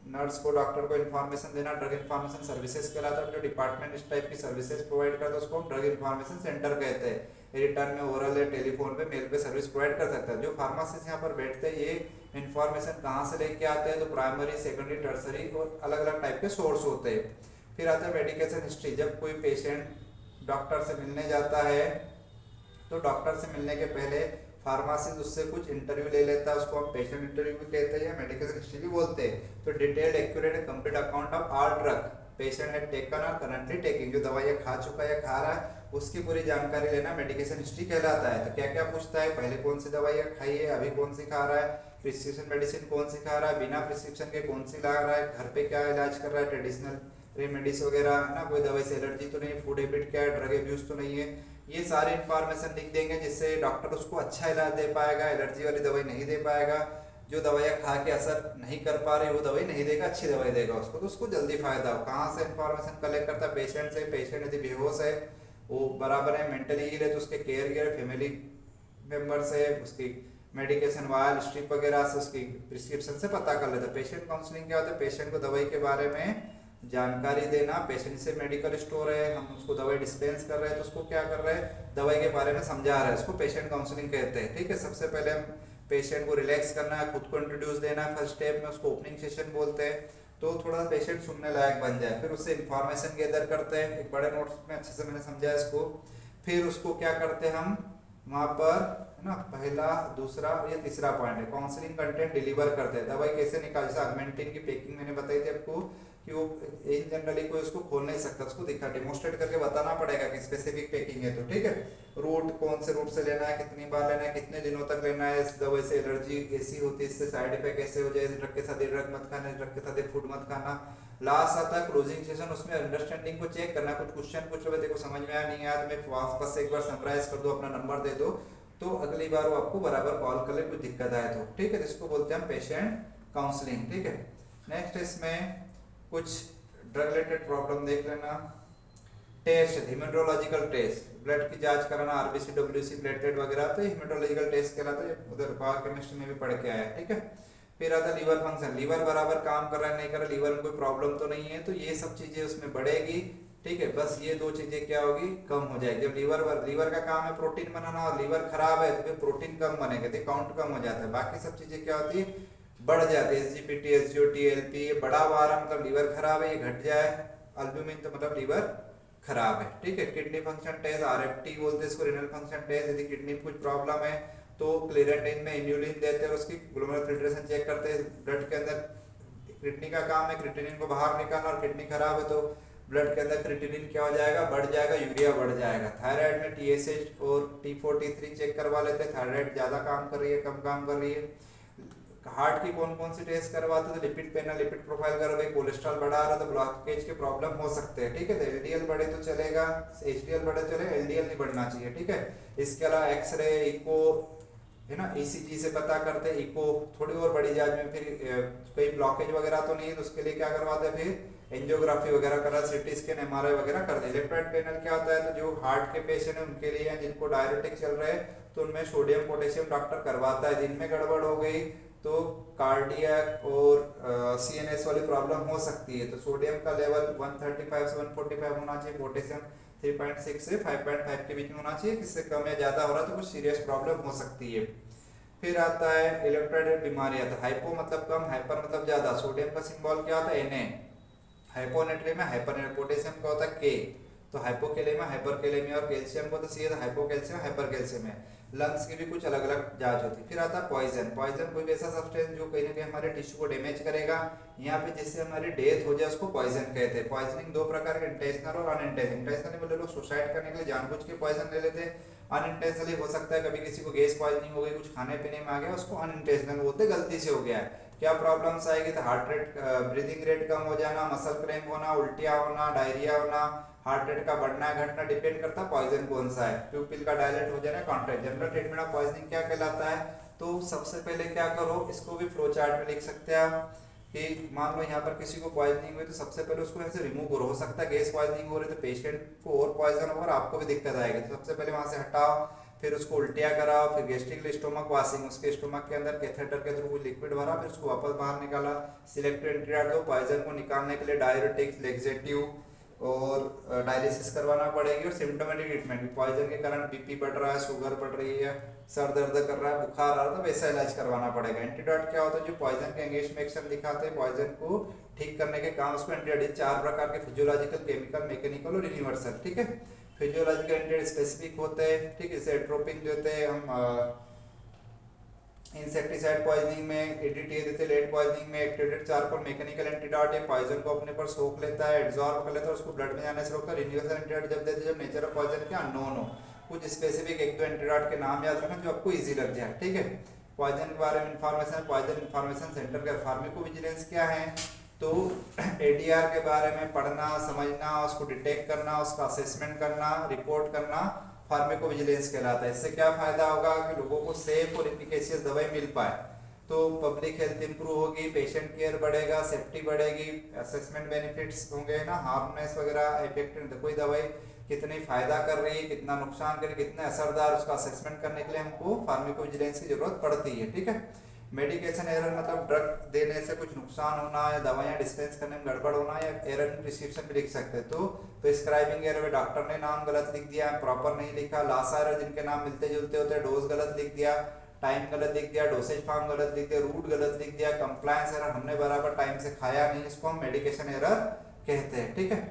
नर्स को, डॉक्टर को इन्फॉर्मेशन देना ड्रग इन्फॉर्मेशन सर्विसेज कहलाता है। जो डिपार्टमेंट इस टाइप की सर्विसेज प्रोवाइड करता है उसको हम ड्रग इन्फॉर्मेशन सेंटर कहते हैं। रिटर्न में ओरल या टेलीफोन पे, मेल पे सर्विस प्रोवाइड कर सकता है। जो फार्मासिस्ट यहाँ पर बैठते हैं ये इन्फॉर्मेशन कहाँ से लेके आते हैं, तो प्राइमरी, सेकेंडरी, टर्सरी और अलग अलग टाइप के सोर्स होते हैं। फिर आता है मेडिकेशन हिस्ट्री। जब कोई पेशेंट डॉक्टर से मिलने जाता है तो डॉक्टर से मिलने के पहले फार्मासिस्ट उससे कुछ इंटरव्यू ले लेता है, उसको हम पेशेंट इंटरव्यू भी कहते हैं या मेडिकेशन हिस्ट्री भी बोलते हैं। तो detailed, accurate and complete account of all drug patient had taken और करंटली टेकिंग, जो दवाइयाँ खा चुका है या खा रहा है उसकी पूरी जानकारी लेना मेडिकेशन हिस्ट्री कहलाता है। तो क्या क्या पूछता है, पहले कौन सी दवाइयाँ खाई है, अभी कौन सी खा रहा है, प्रिस्क्रिप्शन मेडिसिन कौन सी खा रहा है, बिना प्रिस्क्रिप्शन के कौन सी ला रहा है, घर पे क्या इलाज कर रहा है, ट्रेडिशनल रेमेडीज वगैरह है ना, कोई दवाई से एलर्जी तो नहीं, फूड हैबिट क्या है, ड्रग एब्यूज तो नहीं है। ये सारी इन्फॉर्मेशन लिख देंगे जिससे डॉक्टर उसको अच्छा इलाज दे पाएगा, एलर्जी वाली दवाई नहीं दे पाएगा। जो दवाइयाँ खा के असर नहीं कर पा रही वो दवाई नहीं देगा, अच्छी दवाई देगा उसको, तो उसको जल्दी फायदा हो। कहाँ से इन्फॉर्मेशन कलेक्ट करता है, पेशेंट से। पेशेंट यदि बेहोश है, वो बराबर है, मेंटली इल है तो उसके केयर गियर, फैमिली मेम्बर से, उसकी मेडिकेशन वायल स्ट्रिप वगैरह से, उसकी प्रिस्क्रिप्शन से पता कर लेता है। पेशेंट काउंसलिंग क्या होता है, पेशेंट को दवाई के बारे में जानकारी देना। पेशेंट से मेडिकल स्टोर है, हम उसको दवाई डिस्पेंस कर रहे हैं तो उसको क्या कर रहे हैं, दवाई के बारे में समझा रहे हैं, उसको पेशेंट काउंसलिंग कहते हैं। ठीक है, सबसे पहले हम पेशेंट को रिलैक्स करना है, खुद को इंट्रोड्यूस देना है, फर्स्ट स्टेप में उसको ओपनिंग सेशन बोलते हैं, तो थोड़ा पेशेंट सुनने लायक बन जाए। फिर उससे इन्फॉर्मेशन गैदर करते हैं, एक बड़े नोट्स में अच्छे से मैंने समझाया इसको। फिर उसको क्या करते हैं हम वहाँ पर, है ना, पहला, दूसरा या तीसरा पॉइंट है काउंसलिंग कंटेंट डिलीवर करते हैं। दवाई कैसे निकाल, जैसे ऑगमेंटिन की पैकिंग मैंने बताई थी आपको कि वो इन जनरली कोई उसको खोल नहीं सकता, उसको दिखा डेमोस्ट्रेट करके बताना पड़ेगा कि स्पेसिफिक पैकिंग है। तो ठीक है, रूट कौन से रूट से लेना है, कितनी बार लेना है, कितने दिनों तक लेना है, इस दवाई से एलर्जी कैसी होती है, इससे साइड इफेक्ट कैसे हो जाए, ड्रग के साथ ड्रग मत खाना, ड्रग के साथ फूड मत खाना। लास्ट आता है क्लोजिंग सेशन, उसमें अंडरस्टैंडिंग को चेक करना, कुछ क्वेश्चन पूछ रहे देखो समझ में आया नहीं आया, मैं वापस से एक बार समराइज कर दो, अपना नंबर दे दो, तो अगली बार वो आपको बराबर कॉल कर ले कुछ दिक्कत आए तो। ठीक है, इसको बोलते हैं पेशेंट काउंसलिंग। ठीक है, नेक्स्ट इसमें कुछ ड्रग रिलेटेड प्रॉब्लम देख लेना। टेस्ट, हीमेटोलॉजिकल टेस्ट, ब्लड की जांच कराना, आरबीसी, डब्ल्यूसी, प्लेटलेट वगैरह, तो हीमेटोलॉजिकल टेस्ट कहलाता है, उधर बायोकेमिस्ट्री में भी पढ़ के आया। ठीक है, फिर आता लीवर फंक्शन, लीवर बराबर काम कर रहा है नहीं कर रहा, लीवर में कोई प्रॉब्लम तो नहीं है, तो ये सब चीजें उसमें बढ़ेगी। ठीक है, बस ये दो चीजें क्या होगी, कम हो जाएगी। जब लीवर का काम है प्रोटीन बनाना और लीवर खराब है तो फिर प्रोटीन कम बनेगा तो काउंट कम हो जाता है। बाकी सब चीजें क्या होती है, बढ़ जाती है। एसजीपीटी, एसजीओटी, एलपी, ये बड़ा हुआ रहा मतलब लीवर खराब है, ये घट जाए। अल्ब्यूमिन तो मतलब लीवर खराब है। ठीक है, किडनी फंक्शन टेस्ट, आरएफटी बोलते हैं इसको, रीनल फंक्शन टेस्ट। यदि किडनी में कुछ प्रॉब्लम है तो क्लियरेटिन में इन्यूलिन देते हैं और उसकी ग्लोमेरुलर फिल्ट्रेशन चेक करते हैं। ब्लड के अंदर किडनी का काम है क्रिएटिनिन को बाहर निकालना, और किडनी खराब है तो ब्लड के अंदर क्रिएटिनिन क्या हो जाएगा, बढ़ जाएगा, यूरिया बढ़ जाएगा। थायराइड में टीएसएच और T4 T3 चेक करवा लेते हैं, थायराइड ज्यादा काम कर रही है कम काम कर रही है। हार्ट की कौन कौन सी टेस्ट करवाते हैं, तो लिपिड पैनल, लिपिड प्रोफाइल कर भाई, कोलेस्ट्रॉल बढ़ा रहा है तो ब्लॉकेज के प्रॉब्लम हो सकते हैं। ठीक है, तो एलडीएल बढ़े तो चलेगा, एचडीएल बढ़े चलेगा, एलडीएल नहीं बढ़ना चाहिए। ठीक है, इसके अलावा एक्सरे, इको है ना, ईसीजी से पता करते हैं। इको थोड़ी और बड़ी जांच में फिर कोई ब्लॉकेज वगैरह तो नहीं है तो उसके लिए क्या करवाते हैं, फिर एंजियोग्राफी वगैरह करा, सीटी स्कैन, एमआरआई वगैरह कर दे। इलेक्ट्रोलाइट पैनल क्या होता है, तो जो हार्ट के पेशेंट है उनके लिए, जिनको डायरेटिक चल रहे हैं तो उनमें सोडियम पोटेशियम डॉक्टर करवाता है। दिन में गड़बड़ हो गई तो कार्डियक और सीएनएस वाली प्रॉब्लम हो सकती है, तो सोडियम का लेवल 135 से 145 होना चाहिए, पोटेशियम 3.6 से 5.5 के बीच में होना चाहिए। किससे कम या ज्यादा हो रहा है तो कुछ सीरियस प्रॉब्लम हो सकती है। फिर आता है इलेक्ट्रोलाइट बीमारी, आता है हाइपो मतलब कम, हाइपर मतलब ज्यादा। सोडियम का सिंबल क्या होता है, Na। हाइपोनेट्रीमिया, हाइपर, पोटेशियम का होता है K, तो हाइपोकैलेमिया, हाइपरकैलेमिया, और कैल्शियम को तो सी है तो हाइपोकैल्शियम, हाइपरकैल्शियम है। लंग्स की भी कुछ अलग अलग जांच होती है। फिर आता है पॉइजन। पॉइजन कोई ऐसा सब्सटेंस जो कहीं ना कहीं हमारे टिश्यू को डैमेज करेगा, यहाँ पे जिससे हमारी डेथ हो जाए उसको पॉइजन कहते हैं। पॉइजनिंग दो प्रकार के, इंटेंशनल और अनइंटेंशनल। इंटेंशनली मतलब लोग सुसाइड करने के लिए जानबूझ के पॉइजन ले लेते हैं। अनइंटेंशनली हो सकता है कभी किसी को गैस पॉइजनिंग हो गई, कुछ खाने पीने में आ गया, उसको अनइंटेंशनल बोलते, गलती से हो गया है। क्या प्रॉब्लम्स आएगी, तो हार्ट रेट, ब्रीदिंग रेट कम हो जाना, मसल क्रैम्प होना, उल्टियाँ होना, डायरिया होना, हार्ट रेट का बढ़ना है घटना, डिपेंड करता है पॉइजन कौन सा है। प्यूपिल का डायलेट हो जाना, contract. General treatment of poisoning क्या कहलाता है, तो सबसे पहले क्या करो, इसको भी फ्लो चार्ट में लिख सकते हैं आप कि मान लो यहाँ पर किसी को पॉइजनिंग हुई तो सबसे पहले उसको ऐसे रिमूव करो। हो सकता है गैस पॉइजनिंग हो रही है तो पेशेंट को और पॉइजन हो और आपको भी दिक्कत आएगी, तो सबसे पहले वहां से हटाओ, फिर उसको उल्टिया कराओ, फिर गैस्ट्रिक स्टोमक वाशिंग, उसके स्टोमक के अंदर कैथेटर के थ्रू कुछ लिक्विड भरा, फिर उसको वापस बाहर निकाला। सिलेक्टिव एंटीडायट दो, पॉइजन को निकालने के लिए डायरेटिक्स, लेक्सेटिव और डायलिसिस करवाना पड़ेगी। और सिम्टोमेटिक ट्रीटमेंट, पॉइजन के कारण बीपी बढ़ रहा है, शुगर बढ़ रही है, सर दर्द कर रहा है, बुखार आ रहा है, तो वैसा इलाज करवाना पड़ेगा। एंटीडोट क्या होता है, जो पॉइजन के अगेंस्ट में एक्शन दिखाते हैं, पॉइजन को ठीक करने के काम, उसको एंटीडोट। चार प्रकार के, फिजियोलॉजिकल, केमिकल, मैकेनिकल और यूनिवर्सल। ठीक है, फिजियोलॉजिकल एंटीडोट स्पेसिफिक होते हैं, ठीक है, जैसे एट्रोपिन देते हैं हम इंसेक्टिसाइड पॉइजनिंग में, एडीटी देते हैं लेड पॉइजनिंग में, एक्टिवेटेड चारकोल मैकेनिकल एंटीडोट है, पॉइजन को अपने पर सोख लेता है, एब्जॉर्ब कर लेता है, उसको ब्लड में जाने से रोकता है। यूनिवर्सल एंटीडोट जब देते हैं जब नेचर ऑफ पॉइजन के अननोन हो। कुछ स्पेसिफिक एक दो एंटीडोट के नाम याद रखना जो आपको इजी लग जाए। ठीक है, पॉइजन के बारे में इंफॉर्मेशन, पॉइजन इंफॉर्मेशन सेंटर का फार्माकोविजिलेंस क्या है, तो एडीआर के बारे में पढ़ना, समझना, उसको डिटेक्ट करना, उसका असेसमेंट करना, रिपोर्ट करना, फार्माकोविजिलेंस कहलाता है। इससे क्या फायदा होगा कि लोगों को सेफ और एफिकेशियस दवाई मिल पाए, तो पब्लिक हेल्थ इंप्रूव होगी, पेशेंट केयर बढ़ेगा, सेफ्टी बढ़ेगी, असेसमेंट बेनिफिट्स होंगे ना, हार्मनेस वगैरह इफेक्ट, कोई दवाई कितनी फायदा कर रही है, कितना नुकसान कर रही है, कितना असरदार, उसका असेसमेंट करने के लिए हमको फार्माकोविजिलेंस की जरूरत पड़ती है। ठीक है, मेडिकेशन एरर मतलब ड्रग देने से कुछ नुकसान होना या दवाइयाँ डिस्पेंस करने में गड़बड़ होना, या एरर प्रिस्क्रिप्शन भी लिख सकते हैं। तो प्रिस्क्राइबिंग एरर में डॉक्टर ने नाम गलत लिख दिया, प्रॉपर नहीं लिखा। लासा एरर जिनके नाम मिलते जुलते होते हैं, डोज गलत लिख दिया, टाइम गलत लिख दिया, डोसेज फॉर्म गलत लिख दिया, रूट गलत लिख दिया, कंप्लायंस एरर, हमने बराबर टाइम से खाया नहीं, इसको हम मेडिकेशन एरर कहते हैं। ठीक है,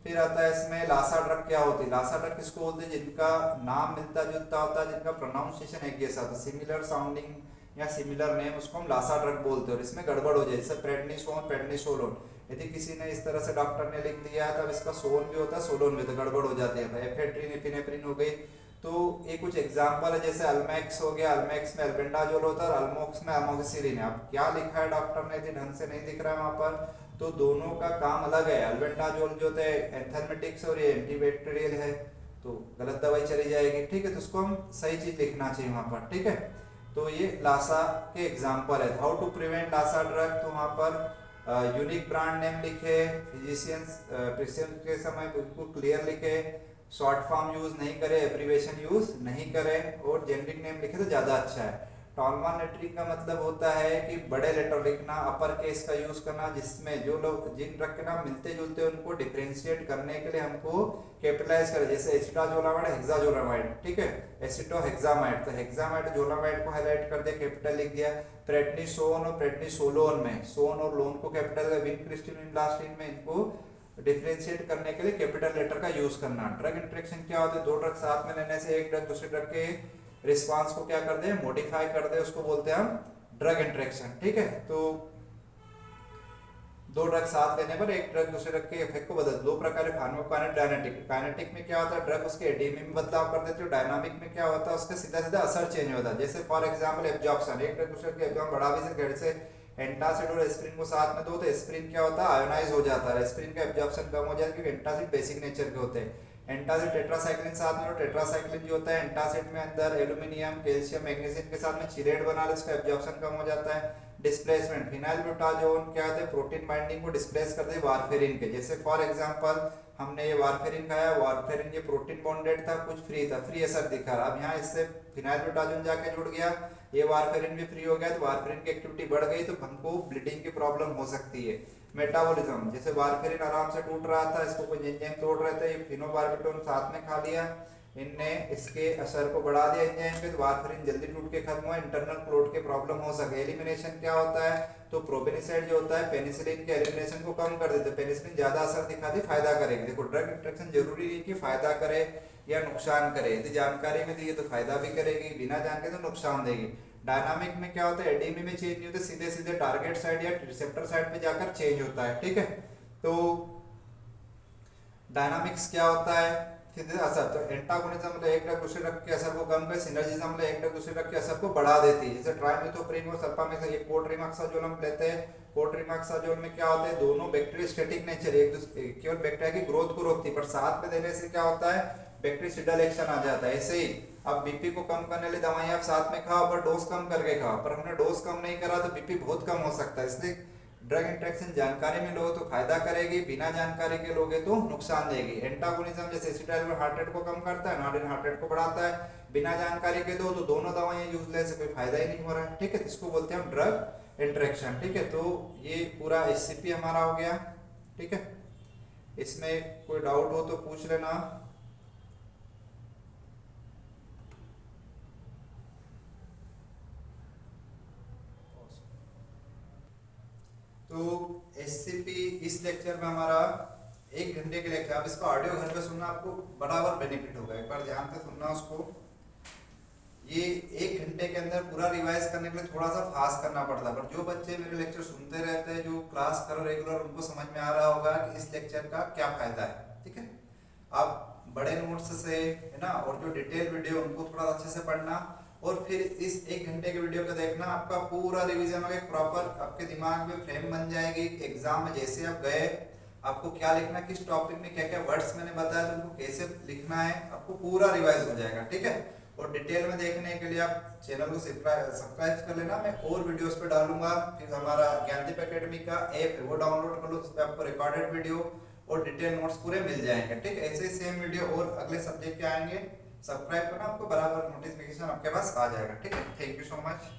फिर आता है इसमें लासा ड्रग क्या होती है। लासा ड्रग किसको बोलते हैं, जिनका नाम मिलता जुलता होता है, जिनका प्रोनाउंसिएशन एक जैसा होता है, सिमिलर साउंडिंग या सिमिलर नेम, उसको हम लासा ड्रग बोलते हैं। और इसमें गड़बड़ हो जाए, जैसे प्रेडनिसोन, प्रेडनिसोलोन, यदि किसी ने इस तरह से डॉक्टर ने लिख दिया तब इसका सोन भी होता है, सोलोन भी, तो गड़बड़ हो जाती है। एफेड्रिन, एपिनेफ्रिन हो गई, तो ये कुछ एग्जांपल है, जैसे अल्मैक्स हो गया, अल्मैक्स में अल्बेंडाजोल होता है और अल्मोक्स में अमोक्सिसिलिन है। अब क्या लिखा है डॉक्टर ने, यदि ढंग से नहीं दिख रहा है वहां पर, तो दोनों का काम अलग है। अल्बेंडाजोल जो है एंथेल्मेटिक्स और ये एंटीबैक्टीरियल है, तो गलत दवाई चली जाएगी। ठीक है, तो उसको हम सही चीज लिखना चाहिए वहां पर। ठीक है, तो ये लासा के एग्जांपल है। How to prevent LASA drug, तो वहां पर यूनिक ब्रांड नेम लिखे, फिजिशियंस प्रिस्क्रिप्शन के समय बिल्कुल क्लियर लिखे, शॉर्ट फॉर्म यूज नहीं करे, एब्रिविएशन यूज नहीं करे, और जेनरिक नेम लिखे तो ज्यादा अच्छा है। टॉन वन लेटरिंग का मतलब होता है कि बड़े लेटर लिखना, अपर केस का यूज करना, जिसमें जो लोग जिन रख के नाम मिलते जुलते उनको डिफरेंशिएट करने के लिए हमको कैपिटलाइज करें, जैसे एसिटाजोलामाइड, हेक्साजोलामाइड, ठीक है, एसिटोहेक्सामाइड, तो हेक्सामाइड जोलामाइड को हाईलाइट कर दिया, कैपिटल लिख दिया। प्रेडनिसोन और प्रेडनिसोलोन में सोन और लोन को कैपिटल, विनक्रिस्टिन ब्लास्टिन में इनको डिफरेंशिएट करने के लिए कैपिटल लेटर का यूज करना। ड्रग इंटरेक्शन क्या होता है, दो ड्रग साथ में लेने से एक ड्रग दूसरे ड्रग के रिस्पांस को क्या कर दे, मॉडिफाई कर दे, उसको बोलते हैं हम ड्रग इंटरेक्शन, ठीक है। तो दो ड्रग साथ लेने पर एक ड्रग दूसरे ड्रग के इफेक्ट को बदल, दो प्रकार के फार्माकोकाइनेटिक, डायनेटिक। काइनेटिक में क्या होता है, ड्रग उसके एडीएमई में बदलाव कर देते हैं। डायनामिक में क्या होता है, उसका सीधा सीधा असर चेंज होता है। जैसे फॉर एग्जांपल एब्जॉर्प्शन, एक ड्रग दूसरे के एब्जॉर्ब बढ़ा भी से, जैसे एंटासिड और एस्पिरिन को साथ में दो तो एस्पिरिन क्या होता है, आयोनाइज हो जाता है, एस्पिरिन का एब्जॉर्प्शन कम हो जाता है, क्योंकि एंटासिड बेसिक नेचर के होते हैं। एंटासिड टेट्रासाइक्लिन साथ में, टेट्रासाइक्लिन जो होता है एंटासिड में अंदर एल्यूमिनियम, कैल्शियम, मैग्नीशियम के साथ में चिलेट बना ले, उसका एब्जॉर्प्शन कम हो जाता है। डिस्प्लेसमेंट, फिनाइलब्यूटाजोन क्या होता है, प्रोटीन बाइंडिंग को डिस्प्लेस करते हैं वारफेरिन के। जैसे फॉर एग्जांपल हमने ये वारफेरिन खाया, वारफेरिन ये प्रोटीन बॉन्डेड था, कुछ फ्री था, फ्री असर दिखा रहा, अब यहाँ इससे फिनाइलब्यूटाजोन जाके जुड़ गया, ये वारफेरिन भी फ्री हो गया, तो वारफेरिन की एक्टिविटी बढ़ गई, तो हमको ब्लीडिंग की प्रॉब्लम हो सकती है। मेटाबॉलिज्म, जैसे वारफेरिन आराम से टूट रहा था, इसको कोई एंजाइम तोड़ रहे थे, ये फिनोबार्बिटोन साथ में खा लिया, इनने इसके असर को बढ़ा दिया एंजाइम पे, तो वारफेरिन जल्दी टूट के खत्म हुआ, इंटरनल क्लोट के प्रॉब्लम हो सके। एलिमिनेशन क्या होता है, तो प्रोपेनिसाइड जो होता है पेनिसिलिन के एलिमिनेशन को कम कर देते, पेनिसिलिन ज्यादा असर दिखाती, फायदा करेगी। देखो ड्रग इंटरेक्शन जरूरी नहीं कि फायदा करे या नुकसान करे, यदि जानकारी में दी है तो फायदा भी करेगी, बिना जानकारी तो नुकसान देगी। डायनामिक में क्या होता है, एडीएमई में चेंज नहीं होता, सीधे सीधे टारगेट साइड या रिसेप्टर साइड पे जाकर चेंज होता है, ठीक है। तो डायनामिक्स क्या होता है, सीधे असर, तो एंटागोनिज्म मतलब एक ड्रग दूसरे ड्रग के असर को कम कर, सिनर्जिज्म मतलब एक ड्रग दूसरे ड्रग के असर को बढ़ा देती है। जैसे ट्राइमेथोप्रिन और सल्फामेथ्रिन, ये कोट्रिमोक्साजोल हम लेते हैं, कोट्रिमोक्साजोल में क्या होता है, दोनों बैक्टीरियोस्टैटिक नेचर, एक दूसरे केवल बैक्टीरिया की ग्रोथ को रोकती है, पर साथ में देने से क्या होता है, बैक्टीरियोसिडल एक्शन आ जाता है। ऐसे ही अब बीपी को कम करने लिए दवाएं आप साथ में खाओ, पर डोज कम करके खाओ, पर हमने डोज कम नहीं करा तो बीपी बहुत कम हो सकता है। इसलिए ड्रग इंटरेक्शन जानकारी में लो तो फायदा करेगी, बिना जानकारी के लोगे तो नुकसान देगी। एंटागोनिज्म जैसे एसिटाइल हार्ट रेट को कम करता है, नार्डिन हार्ट रेट को बढ़ाता है, बिना जानकारी के दो तो दोनों दवाएं यूजलेस है, कोई फायदा ही नहीं हो रहा है, ठीक है। इसको बोलते हैं हम ड्रग इंटरेक्शन, ठीक है। तो ये पूरा एससीपी हमारा हो गया, ठीक है। इसमें कोई डाउट हो तो पूछ लेना। तो एससीपी इस लेक्चर में हमारा 1 घंटे के लेक्चर, आप इसको ऑडियो घर पे सुनना, आपको बराबर बेनिफिट होगा, एक बार ध्यान से सुनना उसको। ये 1 घंटे के अंदर पूरा रिवाइज करने के लिए थोड़ा सा फास्ट करना पड़ता है, पर जो बच्चे मेरे लेक्चर सुनते रहते हैं, जो क्लास कर रेगुलर, उनको समझ में आ रहा होगा कि इस लेक्चर का क्या फायदा है, ठीक है। आप बड़े नोट्स से है ना, और जो डिटेल वीडियो उनको थोड़ा अच्छे से पढ़ना, और फिर इस 1 घंटे के वीडियो को देखना, आपका पूरा रिवीजन होगा, प्रॉपर आपके दिमाग में फ्रेम बन जाएगी। एग्जाम में जैसे आप गए, आपको क्या लिखना, किस टॉपिक में क्या क्या वर्ड्स मैंने बताया तो उनको कैसे लिखना है, आपको पूरा रिवाइज हो जाएगा, ठीक है। और डिटेल में देखने के लिए आप चैनल को सब्सक्राइब कर लेना, मैं और वीडियोस पे डालूंगा। फिर हमारा ज्ञानदीप एकेडमी का ऐप है वो डाउनलोड कर लो, उस पर आपको रिकॉर्डेड वीडियो और डिटेल नोट्स पूरे मिल जाएंगे, ठीक है। ऐसे सेम वीडियो और अगले सब्जेक्ट के आएंगे, सब्सक्राइब करना, आपको बराबर नोटिफिकेशन आपके पास आ जाएगा, ठीक है। Thank you so much.